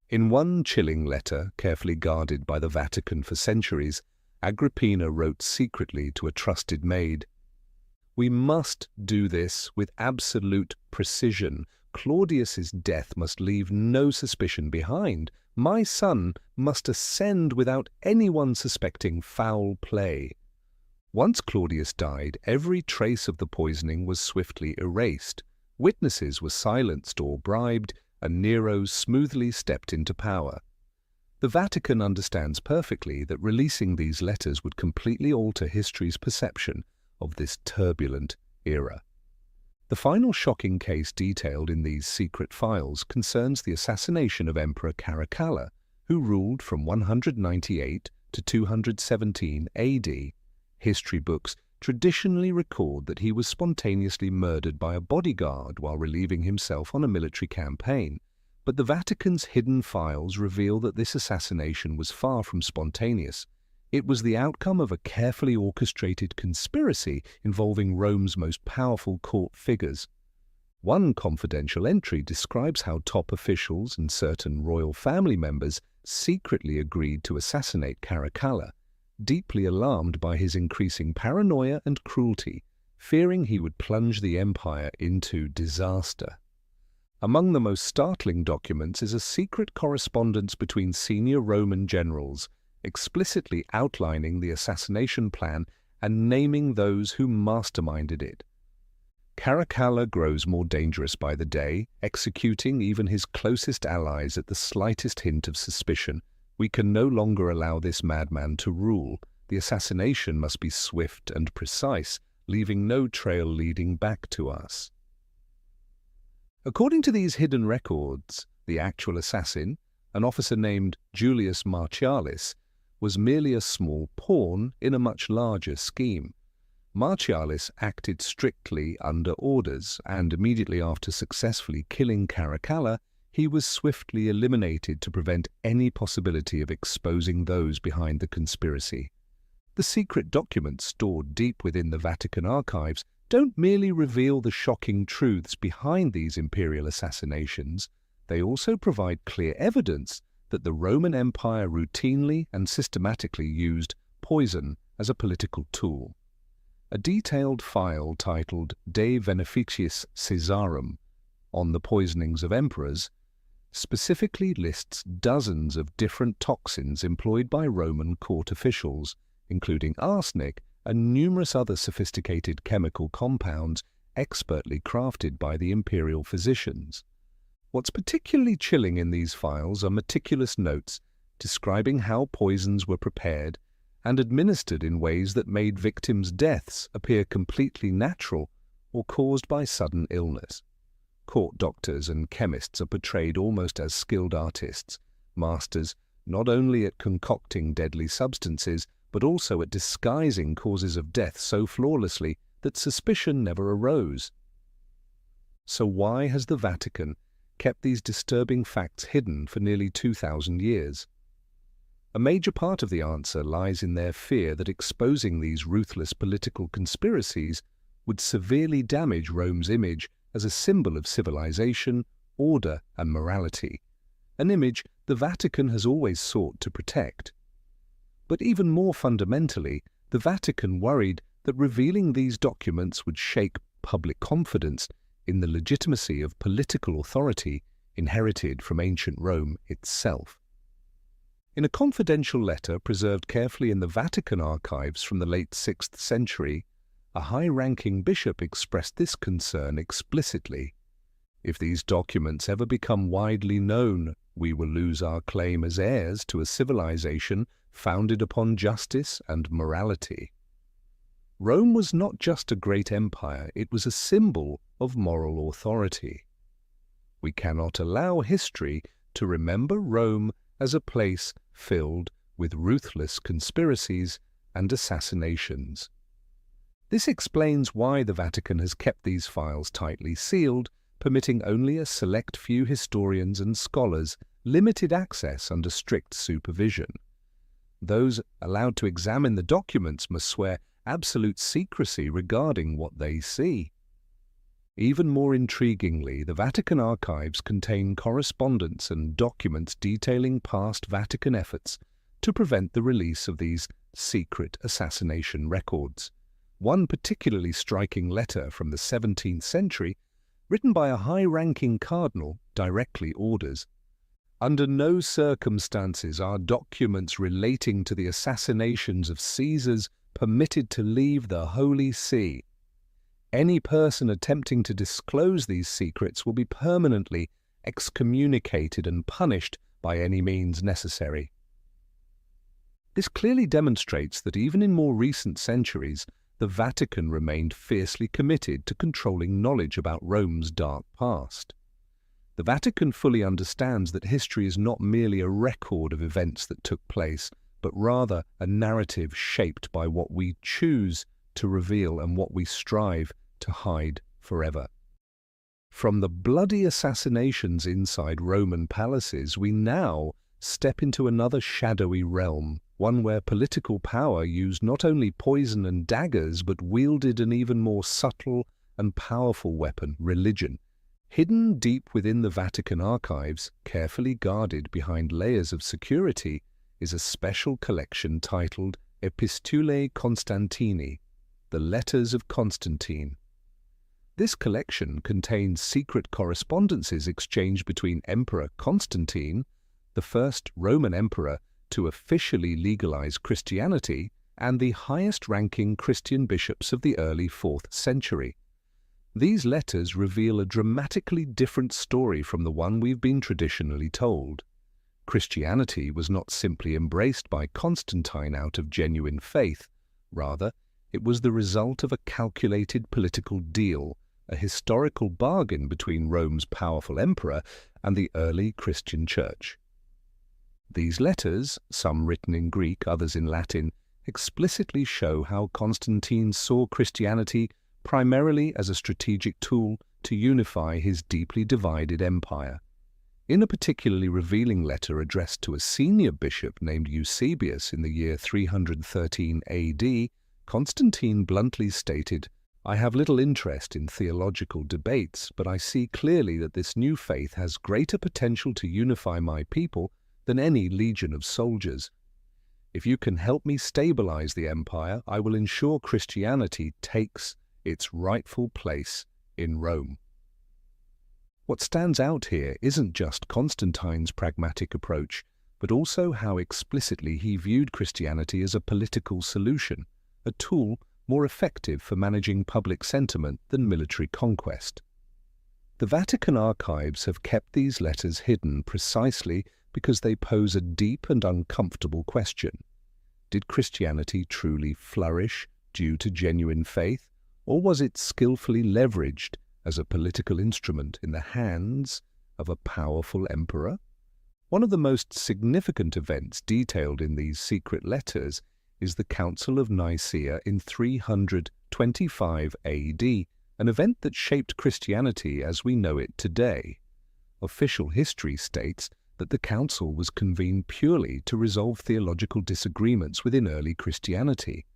In one chilling letter, carefully guarded by the Vatican for centuries, Agrippina wrote secretly to a trusted maid, "We must do this with absolute precision. Claudius's death must leave no suspicion behind. My son must ascend without anyone suspecting foul play." Once Claudius died, every trace of the poisoning was swiftly erased. Witnesses were silenced or bribed, and Nero smoothly stepped into power. The Vatican understands perfectly that releasing these letters would completely alter history's perception of this turbulent era. The final shocking case detailed in these secret files concerns the assassination of Emperor Caracalla, who ruled from 198 to 217 AD. History books traditionally record that he was spontaneously murdered by a bodyguard while relieving himself on a military campaign, but the Vatican's hidden files reveal that this assassination was far from spontaneous. It was the outcome of a carefully orchestrated conspiracy involving Rome's most powerful court figures. One confidential entry describes how top officials and certain royal family members secretly agreed to assassinate Caracalla, deeply alarmed by his increasing paranoia and cruelty, fearing he would plunge the empire into disaster. Among the most startling documents is a secret correspondence between senior Roman generals, explicitly outlining the assassination plan and naming those who masterminded it. Caracalla grows more dangerous by the day, executing even his closest allies at the slightest hint of suspicion. We can no longer allow this madman to rule. The assassination must be swift and precise, leaving no trail leading back to us. According to these hidden records, the actual assassin, an officer named Julius Martialis, was merely a small pawn in a much larger scheme. Martialis acted strictly under orders, and immediately after successfully killing Caracalla, he was swiftly eliminated to prevent any possibility of exposing those behind the conspiracy. The secret documents stored deep within the Vatican archives don't merely reveal the shocking truths behind these imperial assassinations, they also provide clear evidence that the Roman Empire routinely and systematically used poison as a political tool. A detailed file titled De Beneficiis Caesarum, on the poisonings of emperors, specifically lists dozens of different toxins employed by Roman court officials, including arsenic and numerous other sophisticated chemical compounds expertly crafted by the imperial physicians. What's particularly chilling in these files are meticulous notes describing how poisons were prepared and administered in ways that made victims' deaths appear completely natural or caused by sudden illness. Court doctors and chemists are portrayed almost as skilled artists, masters not only at concocting deadly substances, but also at disguising causes of death so flawlessly that suspicion never arose. So why has the Vatican kept these disturbing facts hidden for nearly 2,000 years? A major part of the answer lies in their fear that exposing these ruthless political conspiracies would severely damage Rome's image as a symbol of civilization, order, and morality, an image the Vatican has always sought to protect. But even more fundamentally, the Vatican worried that revealing these documents would shake public confidence in the legitimacy of political authority inherited from ancient Rome itself. In a confidential letter preserved carefully in the Vatican archives from the late 6th century, a high-ranking bishop expressed this concern explicitly. If these documents ever become widely known, we will lose our claim as heirs to a civilization founded upon justice and morality. Rome was not just a great empire, it was a symbol of moral authority. We cannot allow history to remember Rome as a place filled with ruthless conspiracies and assassinations. This explains why the Vatican has kept these files tightly sealed, permitting only a select few historians and scholars limited access under strict supervision. Those allowed to examine the documents must swear absolute secrecy regarding what they see. Even more intriguingly, the Vatican archives contain correspondence and documents detailing past Vatican efforts to prevent the release of these secret assassination records. One particularly striking letter from the 17th century, written by a high-ranking cardinal, directly orders, "Under no circumstances are documents relating to the assassinations of Caesars permitted to leave the Holy See. Any person attempting to disclose these secrets will be permanently excommunicated and punished by any means necessary." This clearly demonstrates that even in more recent centuries, the Vatican remained fiercely committed to controlling knowledge about Rome's dark past. The Vatican fully understands that history is not merely a record of events that took place, but rather a narrative shaped by what we choose to reveal and what we strive to hide forever. From the bloody assassinations inside Roman palaces, we now step into another shadowy realm, one where political power used not only poison and daggers, but wielded an even more subtle and powerful weapon, religion. Hidden deep within the Vatican archives, carefully guarded behind layers of security, is a special collection titled Epistulae Constantini, the Letters of Constantine. This collection contains secret correspondences exchanged between Emperor Constantine, the first Roman emperor to officially legalize Christianity, and the highest-ranking Christian bishops of the early 4th century. These letters reveal a dramatically different story from the one we've been traditionally told. Christianity was not simply embraced by Constantine out of genuine faith. Rather, it was the result of a calculated political deal, a historical bargain between Rome's powerful emperor and the early Christian church. These letters, some written in Greek, others in Latin, explicitly show how Constantine saw Christianity primarily as a strategic tool to unify his deeply divided empire. In a particularly revealing letter addressed to a senior bishop named Eusebius in the year 313 AD, Constantine bluntly stated, "I have little interest in theological debates, but I see clearly that this new faith has greater potential to unify my people than any legion of soldiers. If you can help me stabilize the empire, I will ensure Christianity takes its rightful place in Rome." What stands out here isn't just Constantine's pragmatic approach, but also how explicitly he viewed Christianity as a political solution, a tool more effective for managing public sentiment than military conquest. The Vatican archives have kept these letters hidden precisely because they pose a deep and uncomfortable question. Did Christianity truly flourish due to genuine faith, or was it skillfully leveraged as a political instrument in the hands of a powerful emperor? One of the most significant events detailed in these secret letters is the Council of Nicaea in 325 AD, an event that shaped Christianity as we know it today. Official history states that the council was convened purely to resolve theological disagreements within early Christianity.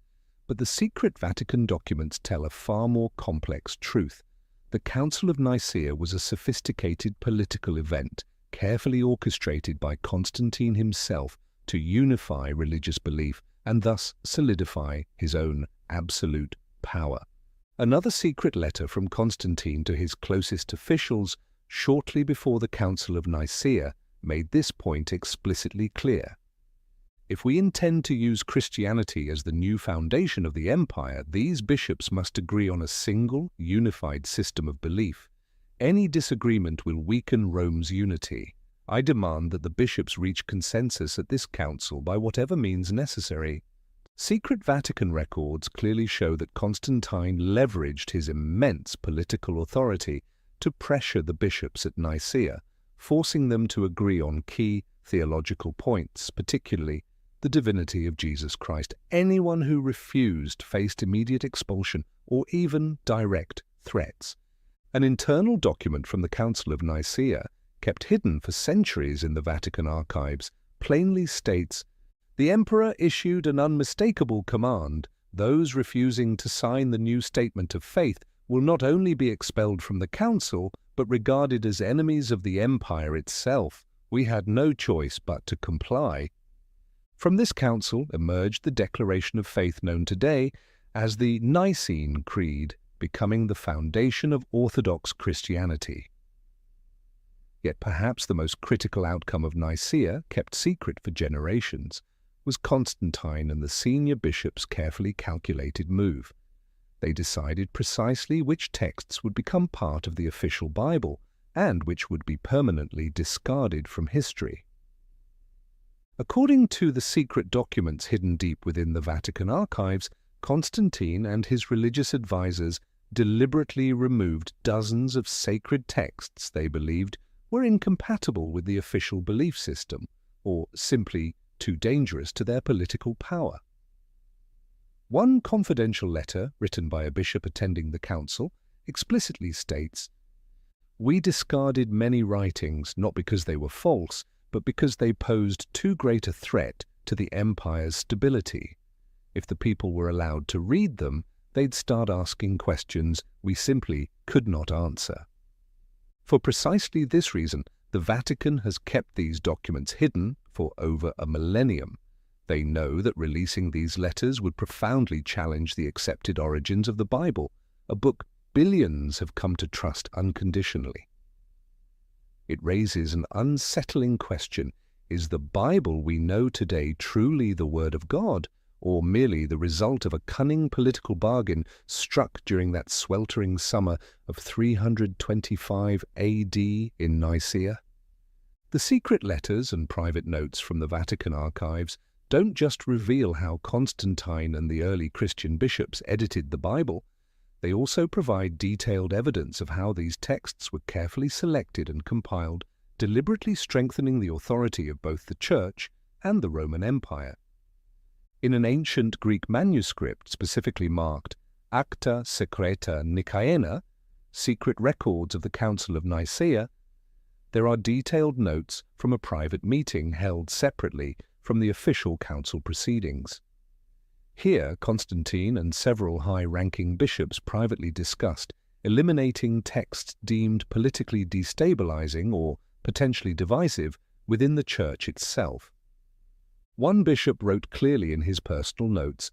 But the secret Vatican documents tell a far more complex truth. The Council of Nicaea was a sophisticated political event, carefully orchestrated by Constantine himself to unify religious belief and thus solidify his own absolute power. Another secret letter from Constantine to his closest officials shortly before the Council of Nicaea made this point explicitly clear. If we intend to use Christianity as the new foundation of the empire, these bishops must agree on a single, unified system of belief. Any disagreement will weaken Rome's unity. I demand that the bishops reach consensus at this council by whatever means necessary. Secret Vatican records clearly show that Constantine leveraged his immense political authority to pressure the bishops at Nicaea, forcing them to agree on key theological points, particularly the divinity of Jesus Christ. Anyone who refused faced immediate expulsion or even direct threats. An internal document from the Council of Nicaea, kept hidden for centuries in the Vatican archives, plainly states, "The emperor issued an unmistakable command. Those refusing to sign the new statement of faith will not only be expelled from the council, but regarded as enemies of the empire itself. We had no choice but to comply." From this council emerged the declaration of faith known today as the Nicene Creed, becoming the foundation of Orthodox Christianity. Yet perhaps the most critical outcome of Nicaea, kept secret for generations, was Constantine and the senior bishops' carefully calculated move. They decided precisely which texts would become part of the official Bible and which would be permanently discarded from history. According to the secret documents hidden deep within the Vatican archives, Constantine and his religious advisors deliberately removed dozens of sacred texts they believed were incompatible with the official belief system, or simply too dangerous to their political power. One confidential letter, written by a bishop attending the council, explicitly states, "We discarded many writings not because they were false, but because they posed too great a threat to the empire's stability. If the people were allowed to read them, they'd start asking questions we simply could not answer." For precisely this reason, the Vatican has kept these documents hidden for over a millennium. They know that releasing these letters would profoundly challenge the accepted origins of the Bible, a book billions have come to trust unconditionally. It raises an unsettling question: is the Bible we know today truly the Word of God, or merely the result of a cunning political bargain struck during that sweltering summer of 325 AD in Nicaea? The secret letters and private notes from the Vatican archives don't just reveal how Constantine and the early Christian bishops edited the Bible. They also provide detailed evidence of how these texts were carefully selected and compiled, deliberately strengthening the authority of both the Church and the Roman Empire. In an ancient Greek manuscript specifically marked Acta Secreta Nicaena, secret records of the Council of Nicaea, there are detailed notes from a private meeting held separately from the official council proceedings. Here, Constantine and several high-ranking bishops privately discussed eliminating texts deemed politically destabilizing or potentially divisive within the Church itself. One bishop wrote clearly in his personal notes,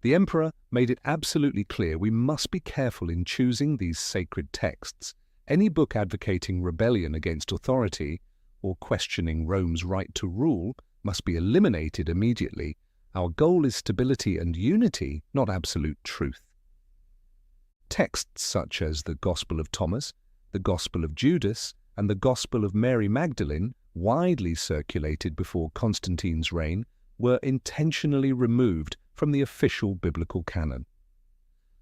"The Emperor made it absolutely clear we must be careful in choosing these sacred texts. Any book advocating rebellion against authority or questioning Rome's right to rule must be eliminated immediately. Our goal is stability and unity, not absolute truth." Texts such as the Gospel of Thomas, the Gospel of Judas, and the Gospel of Mary Magdalene, widely circulated before Constantine's reign, were intentionally removed from the official biblical canon.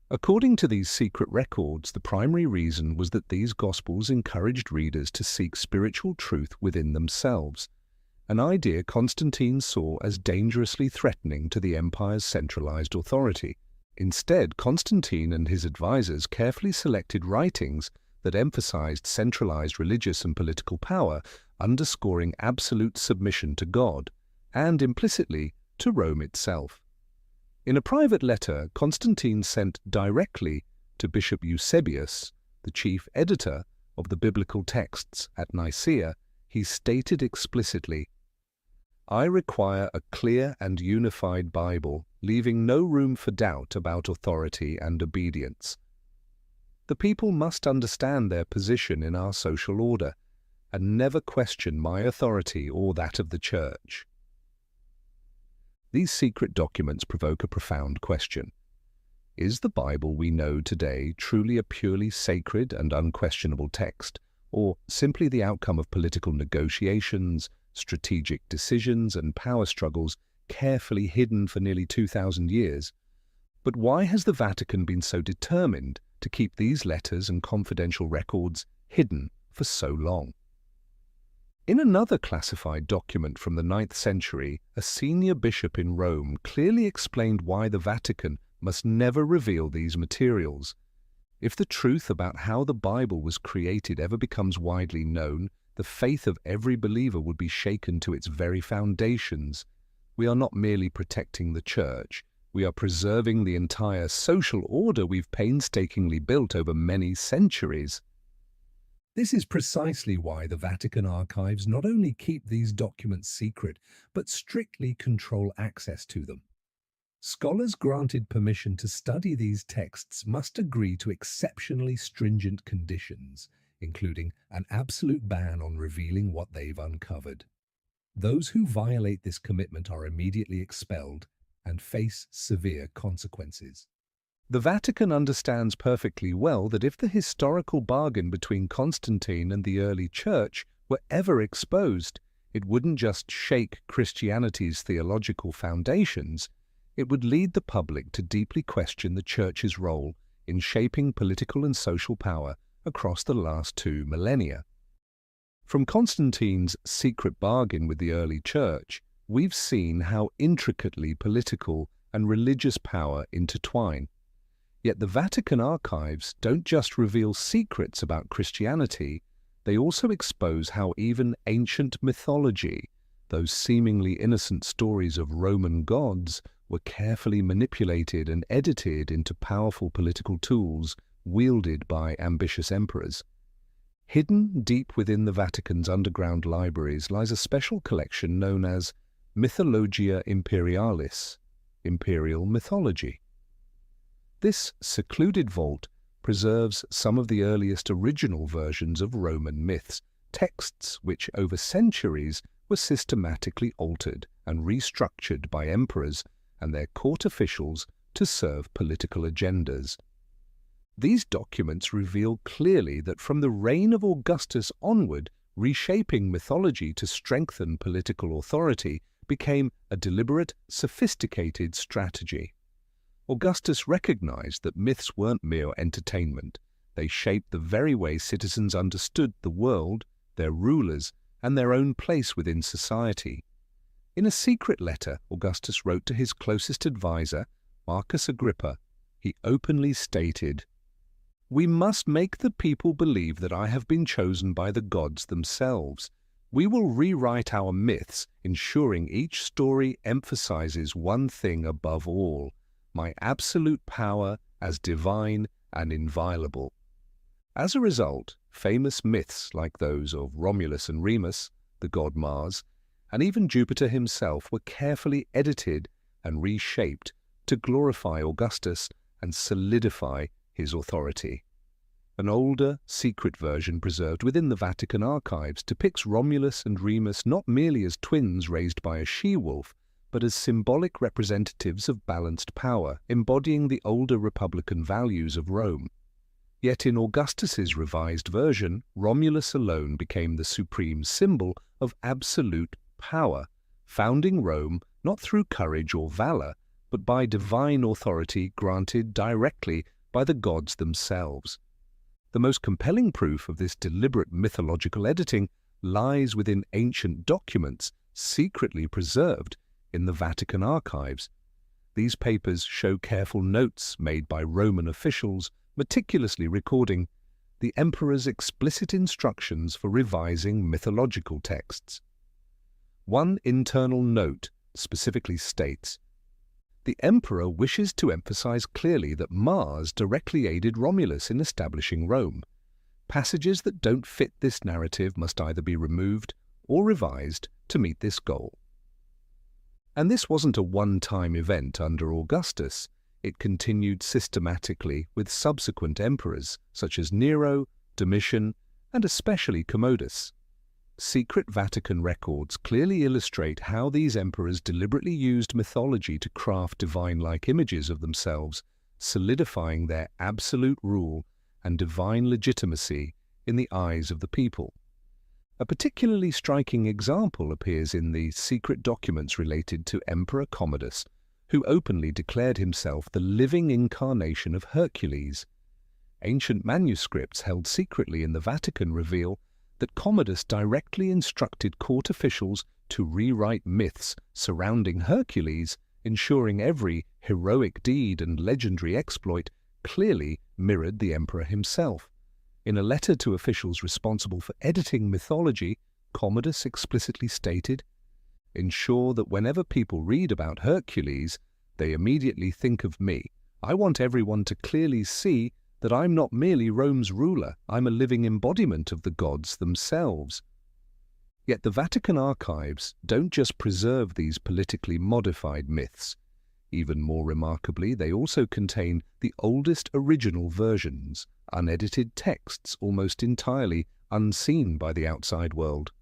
According to these secret records, the primary reason was that these Gospels encouraged readers to seek spiritual truth within themselves, an idea Constantine saw as dangerously threatening to the empire's centralized authority. Instead, Constantine and his advisors carefully selected writings that emphasized centralized religious and political power, underscoring absolute submission to God, and implicitly to Rome itself. In a private letter, Constantine sent directly to Bishop Eusebius, the chief editor of the biblical texts at Nicaea, he stated explicitly, "I require a clear and unified Bible, leaving no room for doubt about authority and obedience. The people must understand their position in our social order and never question my authority or that of the Church." These secret documents provoke a profound question. Is the Bible we know today truly a purely sacred and unquestionable text, or simply the outcome of political negotiations, strategic decisions, and power struggles carefully hidden for nearly 2,000 years? But why has the Vatican been so determined to keep these letters and confidential records hidden for so long? In another classified document from the 9th century, a senior bishop in Rome clearly explained why the Vatican must never reveal these materials. If the truth about how the Bible was created ever becomes widely known, the faith of every believer would be shaken to its very foundations. We are not merely protecting the Church, we are preserving the entire social order we've painstakingly built over many centuries. This is precisely why the Vatican archives not only keep these documents secret, but strictly control access to them. Scholars granted permission to study these texts must agree to exceptionally stringent conditions, including an absolute ban on revealing what they've uncovered. Those who violate this commitment are immediately expelled and face severe consequences. The Vatican understands perfectly well that if the historical bargain between Constantine and the early Church were ever exposed, it wouldn't just shake Christianity's theological foundations, it would lead the public to deeply question the Church's role in shaping political and social power across the last 2 millennia. From Constantine's secret bargain with the early Church, we've seen how intricately political and religious power intertwine. Yet the Vatican archives don't just reveal secrets about Christianity, they also expose how even ancient mythology, those seemingly innocent stories of Roman gods, were carefully manipulated and edited into powerful political tools wielded by ambitious emperors. Hidden deep within the Vatican's underground libraries lies a special collection known as Mythologia Imperialis, imperial mythology. This secluded vault preserves some of the earliest original versions of Roman myths, texts which over centuries were systematically altered and restructured by emperors and their court officials to serve political agendas. These documents reveal clearly that from the reign of Augustus onward, reshaping mythology to strengthen political authority became a deliberate, sophisticated strategy. Augustus recognized that myths weren't mere entertainment. They shaped the very way citizens understood the world, their rulers, and their own place within society. In a secret letter Augustus wrote to his closest advisor, Marcus Agrippa, he openly stated, "We must make the people believe that I have been chosen by the gods themselves. We will rewrite our myths, ensuring each story emphasizes one thing above all, my absolute power as divine and inviolable." As a result, famous myths like those of Romulus and Remus, the god Mars, and even Jupiter himself were carefully edited and reshaped to glorify Augustus and solidify his authority. An older, secret version preserved within the Vatican archives depicts Romulus and Remus not merely as twins raised by a she-wolf, but as symbolic representatives of balanced power, embodying the older republican values of Rome. Yet in Augustus's revised version, Romulus alone became the supreme symbol of absolute power, founding Rome not through courage or valor, but by divine authority granted directly by the gods themselves. The most compelling proof of this deliberate mythological editing lies within ancient documents secretly preserved in the Vatican archives. These papers show careful notes made by Roman officials, meticulously recording the emperor's explicit instructions for revising mythological texts. One internal note specifically states, "The emperor wishes to emphasize clearly that Mars directly aided Romulus in establishing Rome. Passages that don't fit this narrative must either be removed or revised to meet this goal." And this wasn't a one-time event under Augustus. It continued systematically with subsequent emperors such as Nero, Domitian, and especially Commodus. Secret Vatican records clearly illustrate how these emperors deliberately used mythology to craft divine-like images of themselves, solidifying their absolute rule and divine legitimacy in the eyes of the people. A particularly striking example appears in the secret documents related to Emperor Commodus, who openly declared himself the living incarnation of Hercules. Ancient manuscripts held secretly in the Vatican reveal that Commodus directly instructed court officials to rewrite myths surrounding Hercules, ensuring every heroic deed and legendary exploit clearly mirrored the emperor himself. In a letter to officials responsible for editing mythology, Commodus explicitly stated, "Ensure that whenever people read about Hercules, they immediately think of me. I want everyone to clearly see that I'm not merely Rome's ruler, I'm a living embodiment of the gods themselves." Yet the Vatican archives don't just preserve these politically modified myths. Even more remarkably, they also contain the oldest original versions, unedited texts almost entirely unseen by the outside world.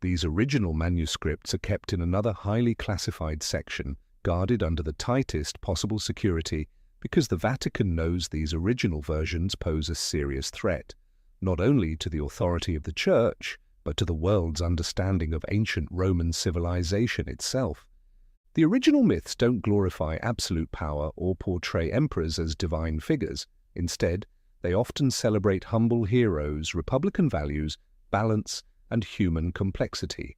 These original manuscripts are kept in another highly classified section, guarded under the tightest possible security, because the Vatican knows these original versions pose a serious threat, not only to the authority of the Church, but to the world's understanding of ancient Roman civilization itself. The original myths don't glorify absolute power or portray emperors as divine figures. Instead, they often celebrate humble heroes, republican values, balance, and human complexity.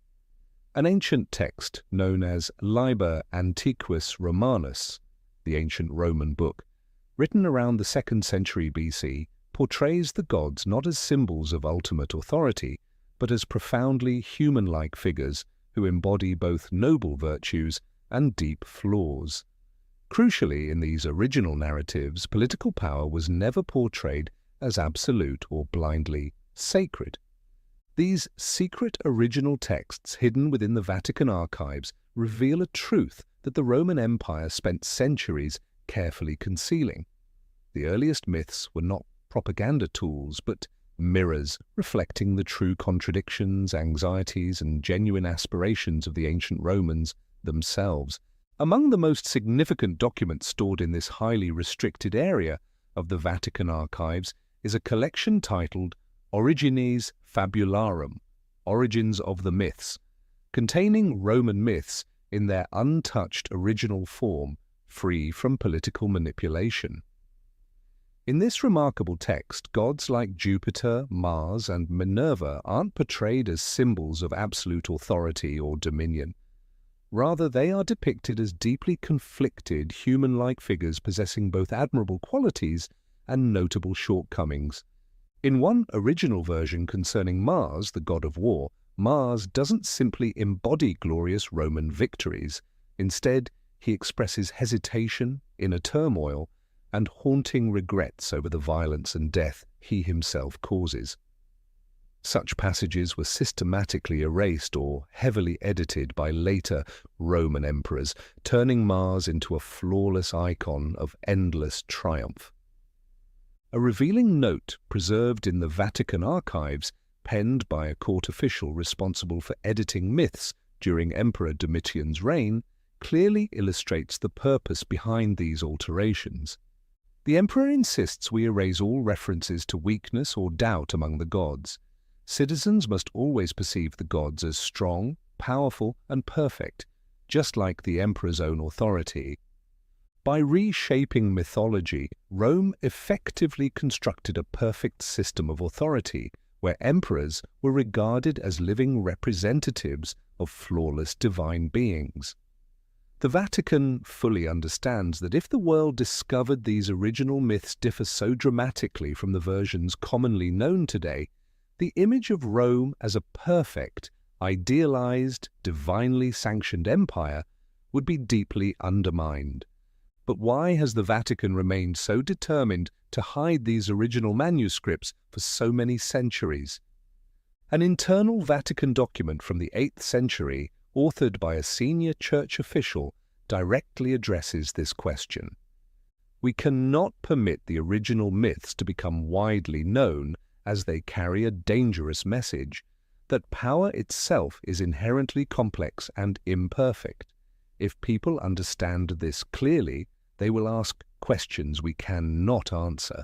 An ancient text known as Liber Antiquus Romanus, the ancient Roman book, written around the 2nd century BC, portrays the gods not as symbols of ultimate authority, but as profoundly human-like figures who embody both noble virtues and deep flaws. Crucially, in these original narratives, political power was never portrayed as absolute or blindly sacred. These secret original texts hidden within the Vatican archives reveal a truth that the Roman Empire spent centuries carefully concealing. The earliest myths were not propaganda tools, but mirrors reflecting the true contradictions, anxieties, and genuine aspirations of the ancient Romans themselves. Among the most significant documents stored in this highly restricted area of the Vatican archives is a collection titled Origines Fabularum, Origins of the Myths, containing Roman myths in their untouched original form, free from political manipulation. In this remarkable text, gods like Jupiter, Mars, and Minerva aren't portrayed as symbols of absolute authority or dominion. Rather, they are depicted as deeply conflicted, human-like figures possessing both admirable qualities and notable shortcomings. In one original version concerning Mars, the god of war, Mars doesn't simply embody glorious Roman victories. Instead, he expresses hesitation, inner turmoil, and haunting regrets over the violence and death he himself causes. Such passages were systematically erased or heavily edited by later Roman emperors, turning Mars into a flawless icon of endless triumph. A revealing note preserved in the Vatican archives, penned by a court official responsible for editing myths during Emperor Domitian's reign, clearly illustrates the purpose behind these alterations. The emperor insists we erase all references to weakness or doubt among the gods. Citizens must always perceive the gods as strong, powerful, and perfect, just like the emperor's own authority. By reshaping mythology, Rome effectively constructed a perfect system of authority, where emperors were regarded as living representatives of flawless divine beings. The Vatican fully understands that if the world discovered these original myths differ so dramatically from the versions commonly known today, the image of Rome as a perfect, idealized, divinely sanctioned empire would be deeply undermined. But why has the Vatican remained so determined to hide these original manuscripts for so many centuries? An internal Vatican document from the 8th century, authored by a senior church official, directly addresses this question. We cannot permit the original myths to become widely known, as they carry a dangerous message that power itself is inherently complex and imperfect. If people understand this clearly, they will ask questions we cannot answer.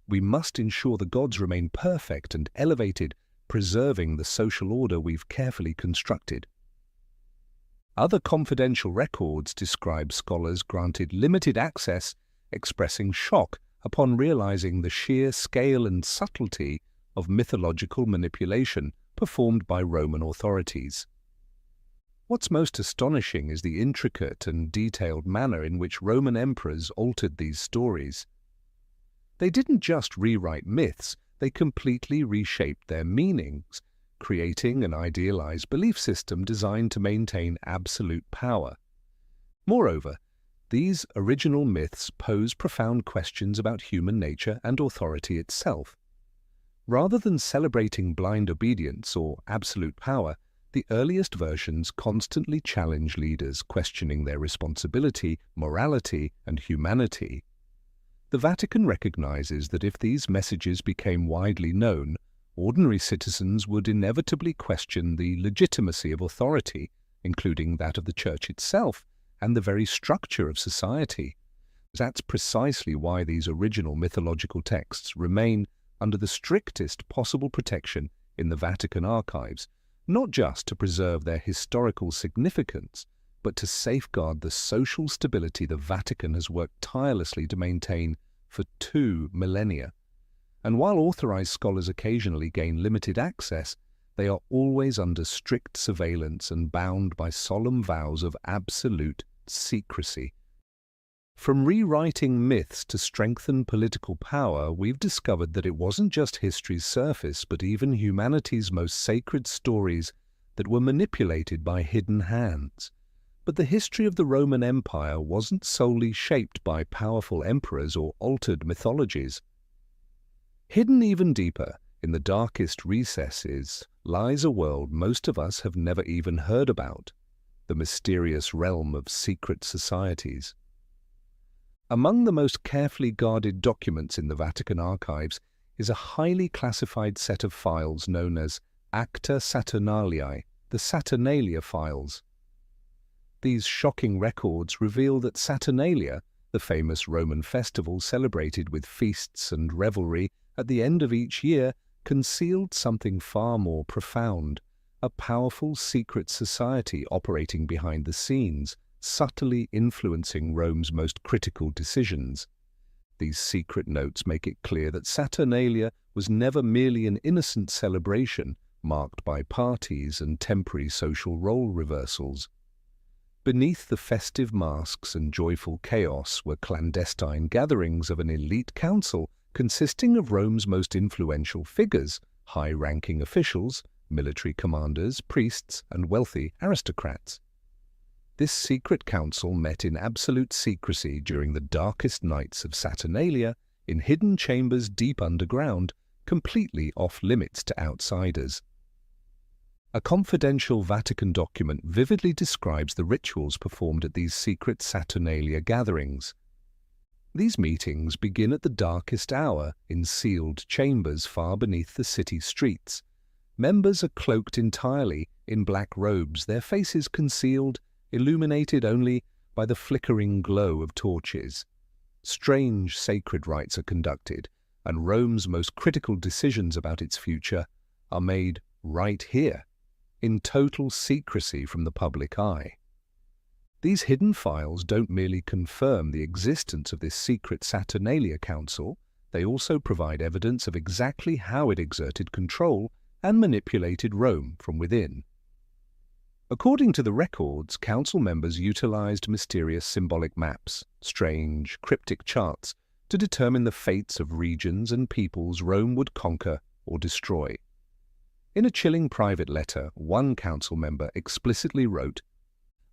We must ensure the gods remain perfect and elevated, preserving the social order we've carefully constructed. Other confidential records describe scholars granted limited access, expressing shock upon realizing the sheer scale and subtlety of mythological manipulation performed by Roman authorities. What's most astonishing is the intricate and detailed manner in which Roman emperors altered these stories. They didn't just rewrite myths, they completely reshaped their meanings, creating an idealized belief system designed to maintain absolute power. Moreover, these original myths pose profound questions about human nature and authority itself. Rather than celebrating blind obedience or absolute power, the earliest versions constantly challenge leaders, questioning their responsibility, morality, and humanity. The Vatican recognizes that if these messages became widely known, ordinary citizens would inevitably question the legitimacy of authority, including that of the Church itself and the very structure of society. That's precisely why these original mythological texts remain under the strictest possible protection in the Vatican archives, not just to preserve their historical significance, but to safeguard the social stability the Vatican has worked tirelessly to maintain for 2 millennia. And while authorized scholars occasionally gain limited access, they are always under strict surveillance and bound by solemn vows of absolute secrecy. From rewriting myths to strengthen political power, we've discovered that it wasn't just history's surface, but even humanity's most sacred stories that were manipulated by hidden hands. But the history of the Roman Empire wasn't solely shaped by powerful emperors or altered mythologies. Hidden even deeper in the darkest recesses, lies a world most of us have never even heard about, the mysterious realm of secret societies. Among the most carefully guarded documents in the Vatican archives is a highly classified set of files known as Acta Saturnaliae, the Saturnalia files. These shocking records reveal that Saturnalia, the famous Roman festival celebrated with feasts and revelry at the end of each year, concealed something far more profound, a powerful secret society operating behind the scenes, subtly influencing Rome's most critical decisions. These secret notes make it clear that Saturnalia was never merely an innocent celebration marked by parties and temporary social role reversals. Beneath the festive masks and joyful chaos were clandestine gatherings of an elite council consisting of Rome's most influential figures, high-ranking officials, military commanders, priests, and wealthy aristocrats. This secret council met in absolute secrecy during the darkest nights of Saturnalia, in hidden chambers deep underground, completely off-limits to outsiders. A confidential Vatican document vividly describes the rituals performed at these secret Saturnalia gatherings. These meetings begin at the darkest hour in sealed chambers far beneath the city streets. Members are cloaked entirely in black robes, their faces concealed, illuminated only by the flickering glow of torches. Strange sacred rites are conducted, and Rome's most critical decisions about its future are made right here, in total secrecy from the public eye. These hidden files don't merely confirm the existence of this secret Saturnalia Council, they also provide evidence of exactly how it exerted control and manipulated Rome from within. According to the records, council members utilized mysterious symbolic maps, strange, cryptic charts, to determine the fates of regions and peoples Rome would conquer or destroy. In a chilling private letter, one council member explicitly wrote,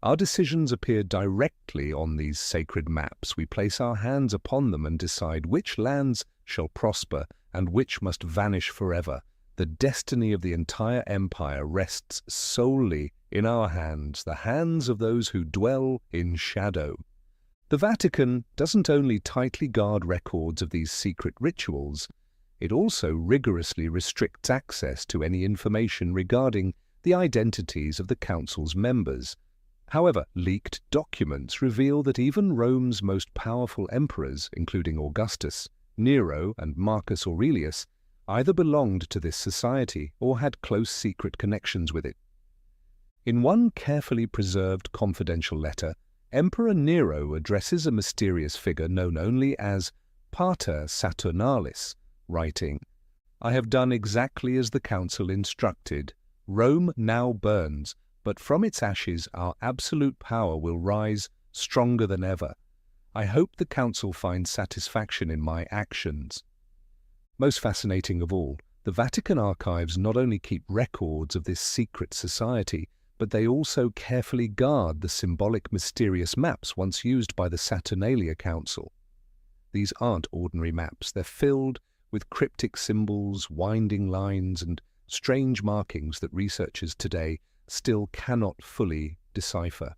"Our decisions appear directly on these sacred maps. We place our hands upon them and decide which lands shall prosper and which must vanish forever. The destiny of the entire empire rests solely in our hands, the hands of those who dwell in shadow." The Vatican doesn't only tightly guard records of these secret rituals, it also rigorously restricts access to any information regarding the identities of the council's members. However, leaked documents reveal that even Rome's most powerful emperors, including Augustus, Nero, and Marcus Aurelius, either belonged to this society or had close secret connections with it. In one carefully preserved confidential letter, Emperor Nero addresses a mysterious figure known only as Pater Saturnalis, writing, "I have done exactly as the council instructed. Rome now burns, but from its ashes our absolute power will rise stronger than ever. I hope the council finds satisfaction in my actions." Most fascinating of all, the Vatican archives not only keep records of this secret society, but they also carefully guard the symbolic mysterious maps once used by the Saturnalia Council. These aren't ordinary maps, they're filled with cryptic symbols, winding lines, and strange markings that researchers today still cannot fully decipher.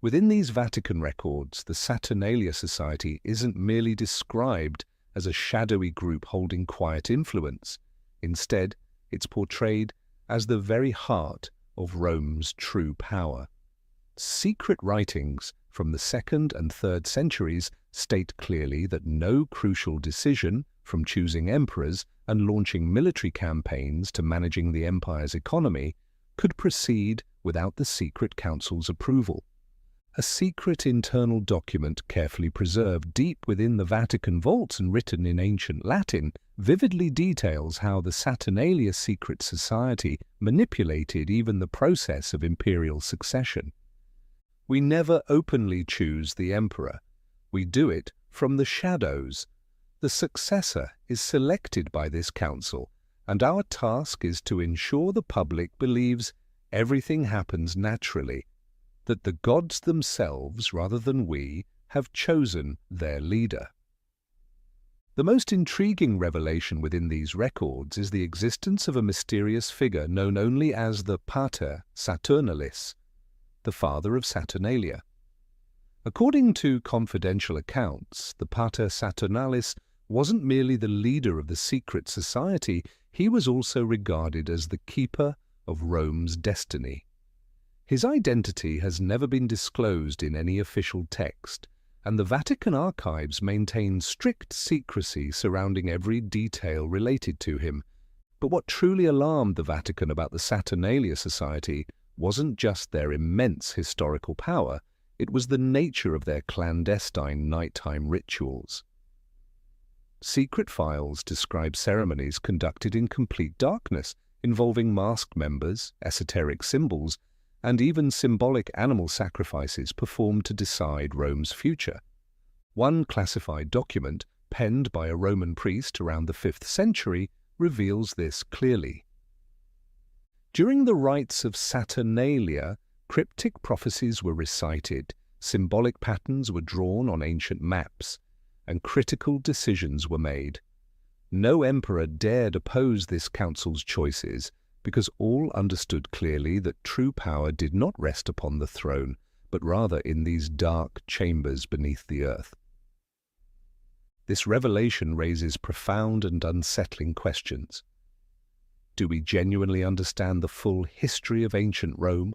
Within these Vatican records, the Saturnalia Society isn't merely described as a shadowy group holding quiet influence. Instead, it's portrayed as the very heart of Rome's true power. Secret writings from the 2nd and 3rd centuries state clearly that no crucial decision, from choosing emperors and launching military campaigns to managing the empire's economy, could proceed without the secret council's approval. A secret internal document carefully preserved deep within the Vatican vaults and written in ancient Latin vividly details how the Saturnalia secret society manipulated even the process of imperial succession. We never openly choose the emperor. We do it from the shadows. The successor is selected by this council, and our task is to ensure the public believes everything happens naturally, that the gods themselves, rather than we, have chosen their leader. The most intriguing revelation within these records is the existence of a mysterious figure known only as the Pater Saturnalis, the father of Saturnalia. According to confidential accounts, the Pater Saturnalis wasn't merely the leader of the secret society, he was also regarded as the keeper of Rome's destiny. His identity has never been disclosed in any official text, and the Vatican archives maintain strict secrecy surrounding every detail related to him. But what truly alarmed the Vatican about the Saturnalia Society wasn't just their immense historical power, it was the nature of their clandestine nighttime rituals. Secret files describe ceremonies conducted in complete darkness, involving masked members, esoteric symbols, and even symbolic animal sacrifices performed to decide Rome's future. One classified document, penned by a Roman priest around the 5th century, reveals this clearly. During the rites of Saturnalia, cryptic prophecies were recited, symbolic patterns were drawn on ancient maps, and critical decisions were made. No emperor dared oppose this council's choices, because all understood clearly that true power did not rest upon the throne, but rather in these dark chambers beneath the earth. This revelation raises profound and unsettling questions. Do we genuinely understand the full history of ancient Rome,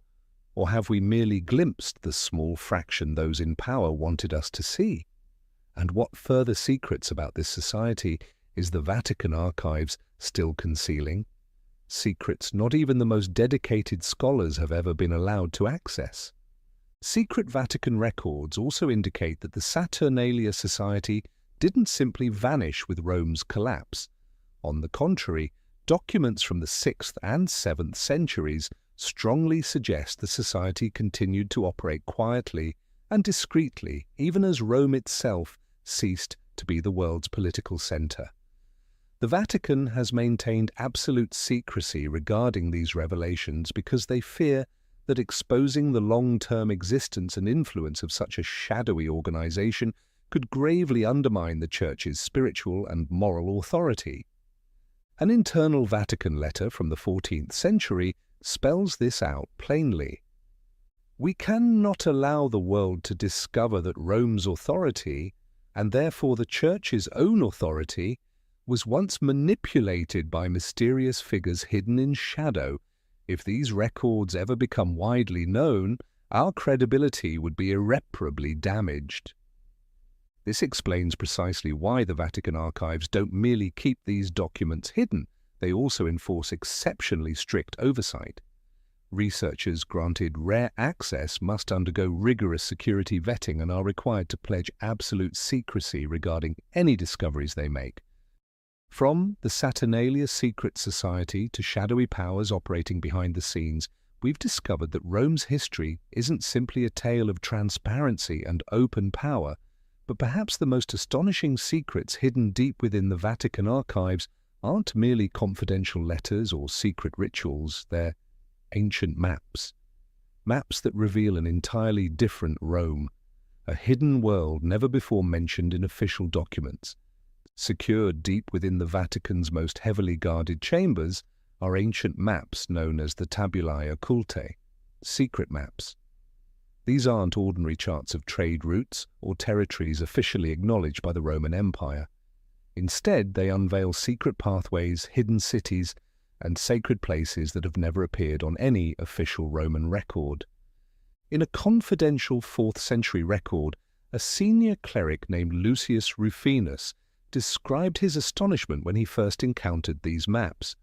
or have we merely glimpsed the small fraction those in power wanted us to see? And what further secrets about this society is the Vatican archives still concealing? Secrets not even the most dedicated scholars have ever been allowed to access. Secret Vatican records also indicate that the Saturnalia Society didn't simply vanish with Rome's collapse. On the contrary, documents from the 6th and 7th centuries strongly suggest the society continued to operate quietly and discreetly, even as Rome itself ceased to be the world's political center. The Vatican has maintained absolute secrecy regarding these revelations because they fear that exposing the long-term existence and influence of such a shadowy organization could gravely undermine the Church's spiritual and moral authority. An internal Vatican letter from the 14th century spells this out plainly. We cannot allow the world to discover that Rome's authority, and therefore the Church's own authority, was once manipulated by mysterious figures hidden in shadow. If these records ever become widely known, our credibility would be irreparably damaged. This explains precisely why the Vatican archives don't merely keep these documents hidden, they also enforce exceptionally strict oversight. Researchers granted rare access must undergo rigorous security vetting and are required to pledge absolute secrecy regarding any discoveries they make. From the Saturnalia secret society to shadowy powers operating behind the scenes, we've discovered that Rome's history isn't simply a tale of transparency and open power, but perhaps the most astonishing secrets hidden deep within the Vatican archives aren't merely confidential letters or secret rituals, they're ancient maps. Maps that reveal an entirely different Rome, a hidden world never before mentioned in official documents. Secured deep within the Vatican's most heavily guarded chambers are ancient maps known as the tabulae occultae, secret maps. These aren't ordinary charts of trade routes or territories officially acknowledged by the Roman Empire. Instead, they unveil secret pathways, hidden cities, and sacred places that have never appeared on any official Roman record. In a confidential 4th century record, a senior cleric named Lucius Rufinus described his astonishment when he first encountered these maps.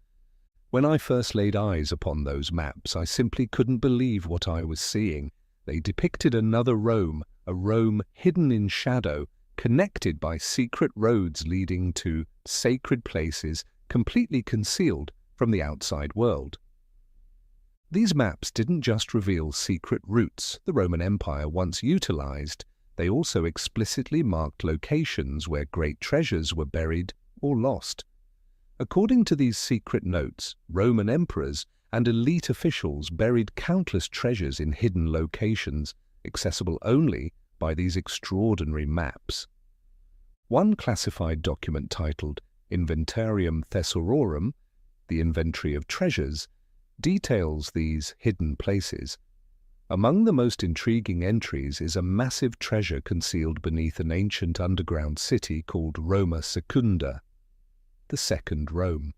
When I first laid eyes upon those maps, I simply couldn't believe what I was seeing. They depicted another Rome, a Rome hidden in shadow, connected by secret roads leading to sacred places completely concealed from the outside world. These maps didn't just reveal secret routes the Roman Empire once utilized, they also explicitly marked locations where great treasures were buried or lost. According to these secret notes, Roman emperors and elite officials buried countless treasures in hidden locations, accessible only by these extraordinary maps. One classified document titled Inventarium Thesaurorum, the Inventory of Treasures, details these hidden places. Among the most intriguing entries is a massive treasure concealed beneath an ancient underground city called Roma Secunda, the Second Rome.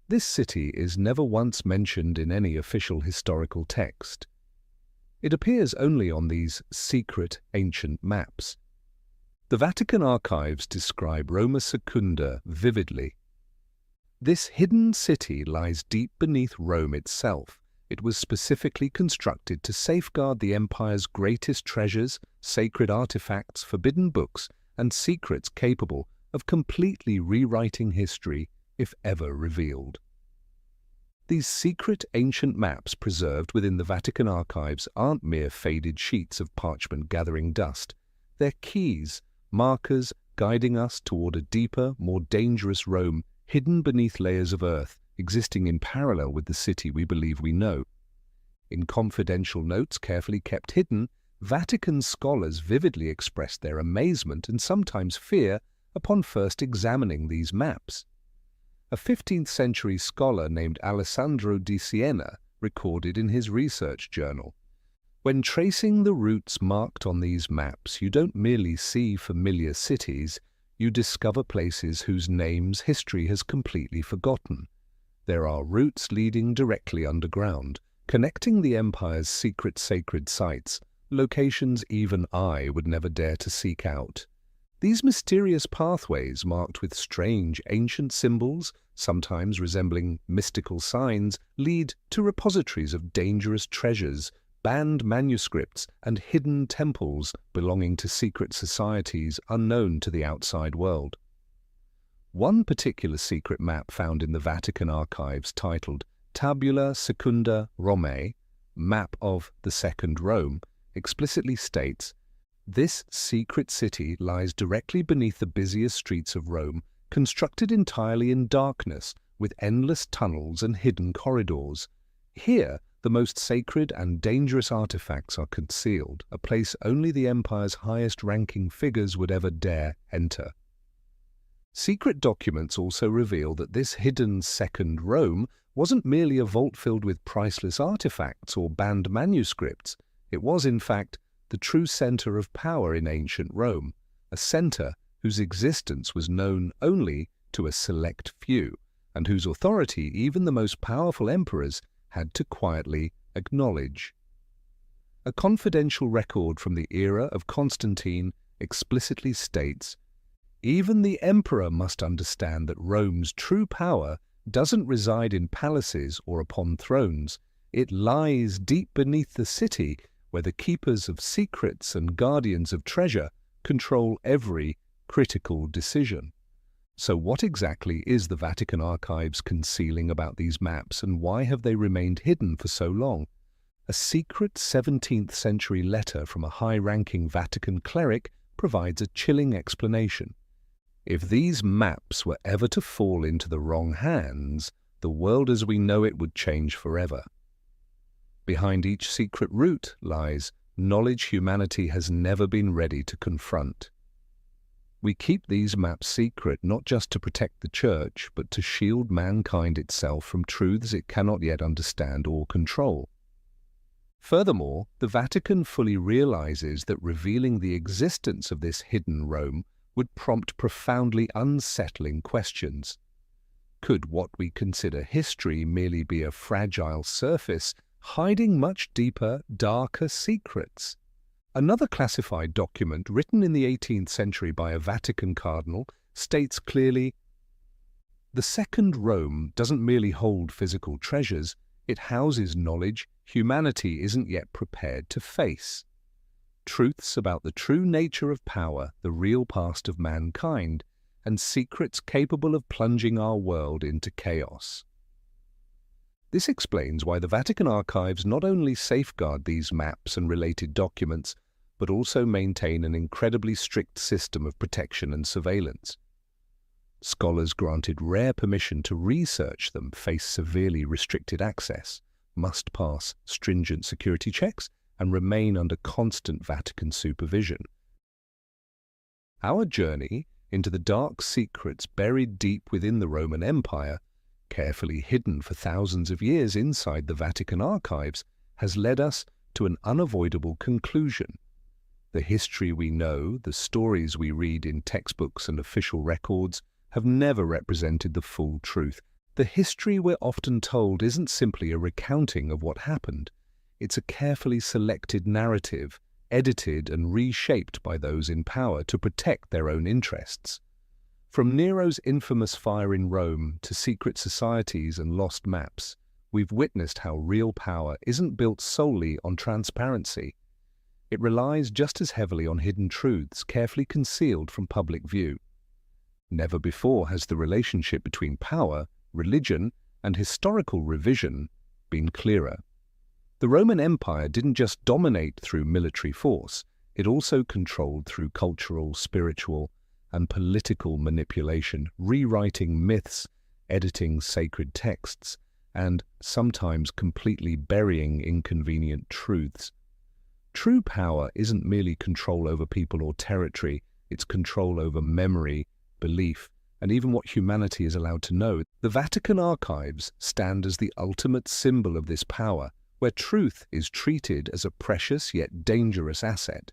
This city is never once mentioned in any official historical text. It appears only on these secret ancient maps. The Vatican archives describe Roma Secunda vividly. This hidden city lies deep beneath Rome itself. It was specifically constructed to safeguard the empire's greatest treasures, sacred artifacts, forbidden books, and secrets capable of completely rewriting history if ever revealed. These secret ancient maps preserved within the Vatican archives aren't mere faded sheets of parchment gathering dust. They're keys, markers guiding us toward a deeper, more dangerous Rome hidden beneath layers of earth, existing in parallel with the city we believe we know. In confidential notes carefully kept hidden, Vatican scholars vividly expressed their amazement and sometimes fear upon first examining these maps. A 15th century scholar named Alessandro di Siena recorded in his research journal, "When tracing the routes marked on these maps, you don't merely see familiar cities, you discover places whose names history has completely forgotten. There are routes leading directly underground, connecting the empire's secret sacred sites, locations even I would never dare to seek out. These mysterious pathways, marked with strange ancient symbols, sometimes resembling mystical signs, lead to repositories of dangerous treasures, banned manuscripts, and hidden temples belonging to secret societies unknown to the outside world." One particular secret map found in the Vatican archives, titled Tabula Secunda Romae, Map of the Second Rome, explicitly states, "This secret city lies directly beneath the busiest streets of Rome, constructed entirely in darkness, with endless tunnels and hidden corridors. Here, the most sacred and dangerous artifacts are concealed, a place only the empire's highest-ranking figures would ever dare enter." Secret documents also reveal that this hidden Second Rome wasn't merely a vault filled with priceless artifacts or banned manuscripts. It was, in fact, the true center of power in ancient Rome, a center whose existence was known only to a select few, and whose authority even the most powerful emperors had to quietly acknowledge. A confidential record from the era of Constantine explicitly states, "Even the emperor must understand that Rome's true power doesn't reside in palaces or upon thrones. It lies deep beneath the city, where the keepers of secrets and guardians of treasure control every critical decision." So what exactly is the Vatican archives concealing about these maps, and why have they remained hidden for so long? A secret 17th century letter from a high-ranking Vatican cleric provides a chilling explanation. If these maps were ever to fall into the wrong hands, the world as we know it would change forever. Behind each secret route lies knowledge humanity has never been ready to confront. We keep these maps secret not just to protect the Church, but to shield mankind itself from truths it cannot yet understand or control. Furthermore, the Vatican fully realizes that revealing the existence of this hidden Rome would prompt profoundly unsettling questions. Could what we consider history merely be a fragile surface hiding much deeper, darker secrets? Another classified document written in the 18th century by a Vatican cardinal states clearly, "The Second Rome doesn't merely hold physical treasures, it houses knowledge humanity isn't yet prepared to face. Truths about the true nature of power, the real past of mankind, and secrets capable of plunging our world into chaos." This explains why the Vatican archives not only safeguard these maps and related documents, but also maintain an incredibly strict system of protection and surveillance. Scholars granted rare permission to research them face severely restricted access, must pass stringent security checks, and remain under constant Vatican supervision. Our journey into the dark secrets buried deep within the Roman Empire, carefully hidden for thousands of years inside the Vatican archives, has led us to an unavoidable conclusion. The history we know, the stories we read in textbooks and official records, have never represented the full truth. The history we're often told isn't simply a recounting of what happened. It's a carefully selected narrative, edited and reshaped by those in power to protect their own interests. From Nero's infamous fire in Rome to secret societies and lost maps, we've witnessed how real power isn't built solely on transparency. It relies just as heavily on hidden truths carefully concealed from public view. Never before has the relationship between power, religion, and historical revision been clearer. The Roman Empire didn't just dominate through military force, it also controlled through cultural, spiritual, and political manipulation, rewriting myths, editing sacred texts, and sometimes completely burying inconvenient truths. True power isn't merely control over people or territory, it's control over memory, belief, and even what humanity is allowed to know. The Vatican archives stand as the ultimate symbol of this power, where truth is treated as a precious yet dangerous asset.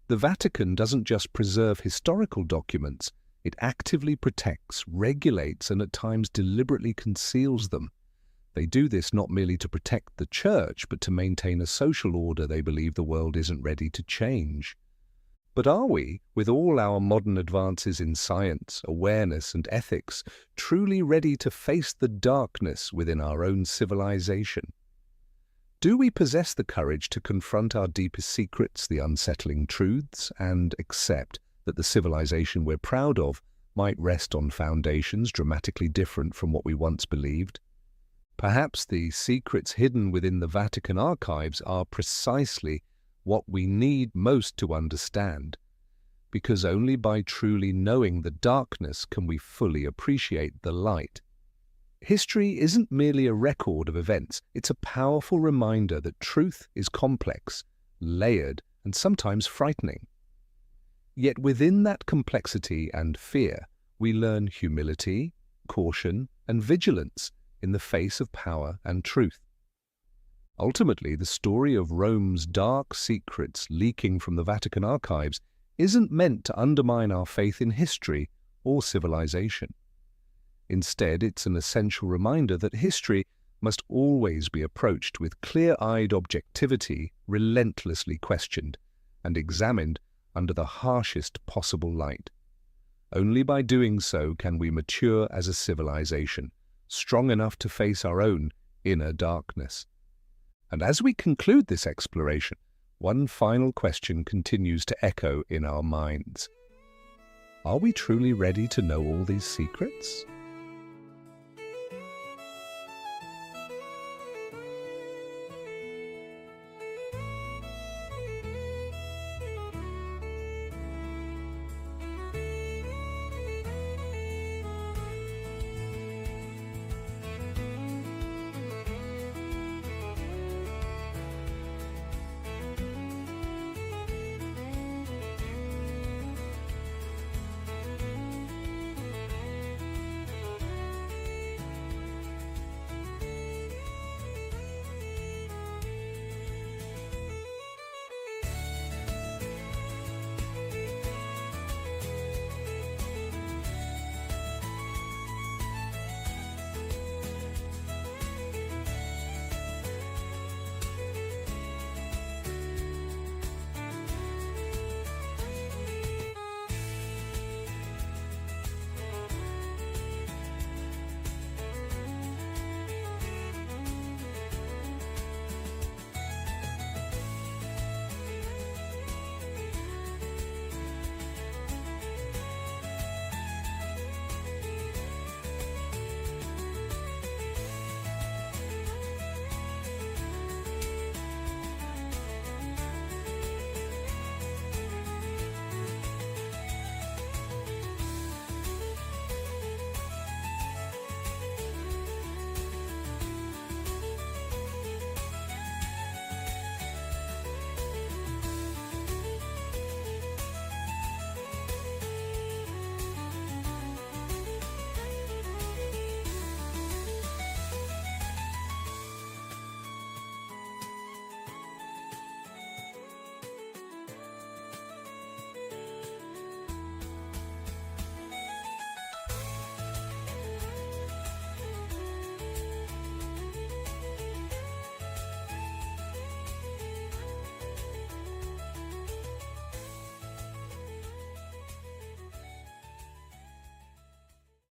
The Vatican doesn't just preserve historical documents, it actively protects, regulates, and at times deliberately conceals them. They do this not merely to protect the Church, but to maintain a social order they believe the world isn't ready to change. But are we, with all our modern advances in science, awareness, and ethics, truly ready to face the darkness within our own civilization? Do we possess the courage to confront our deepest secrets, the unsettling truths, and accept that the civilization we're proud of might rest on foundations dramatically different from what we once believed? Perhaps the secrets hidden within the Vatican archives are precisely what we need most to understand, because only by truly knowing the darkness can we fully appreciate the light. History isn't merely a record of events, it's a powerful reminder that truth is complex, layered, and sometimes frightening. Yet within that complexity and fear, we learn humility, caution, and vigilance in the face of power and truth. Ultimately, the story of Rome's dark secrets leaking from the Vatican archives isn't meant to undermine our faith in history or civilization. Instead, it's an essential reminder that history must always be approached with clear-eyed objectivity, relentlessly questioned, and examined under the harshest possible light. Only by doing so can we mature as a civilization, strong enough to face our own inner darkness. And as we conclude this exploration, one final question continues to echo in our minds. Are we truly ready to know all these secrets?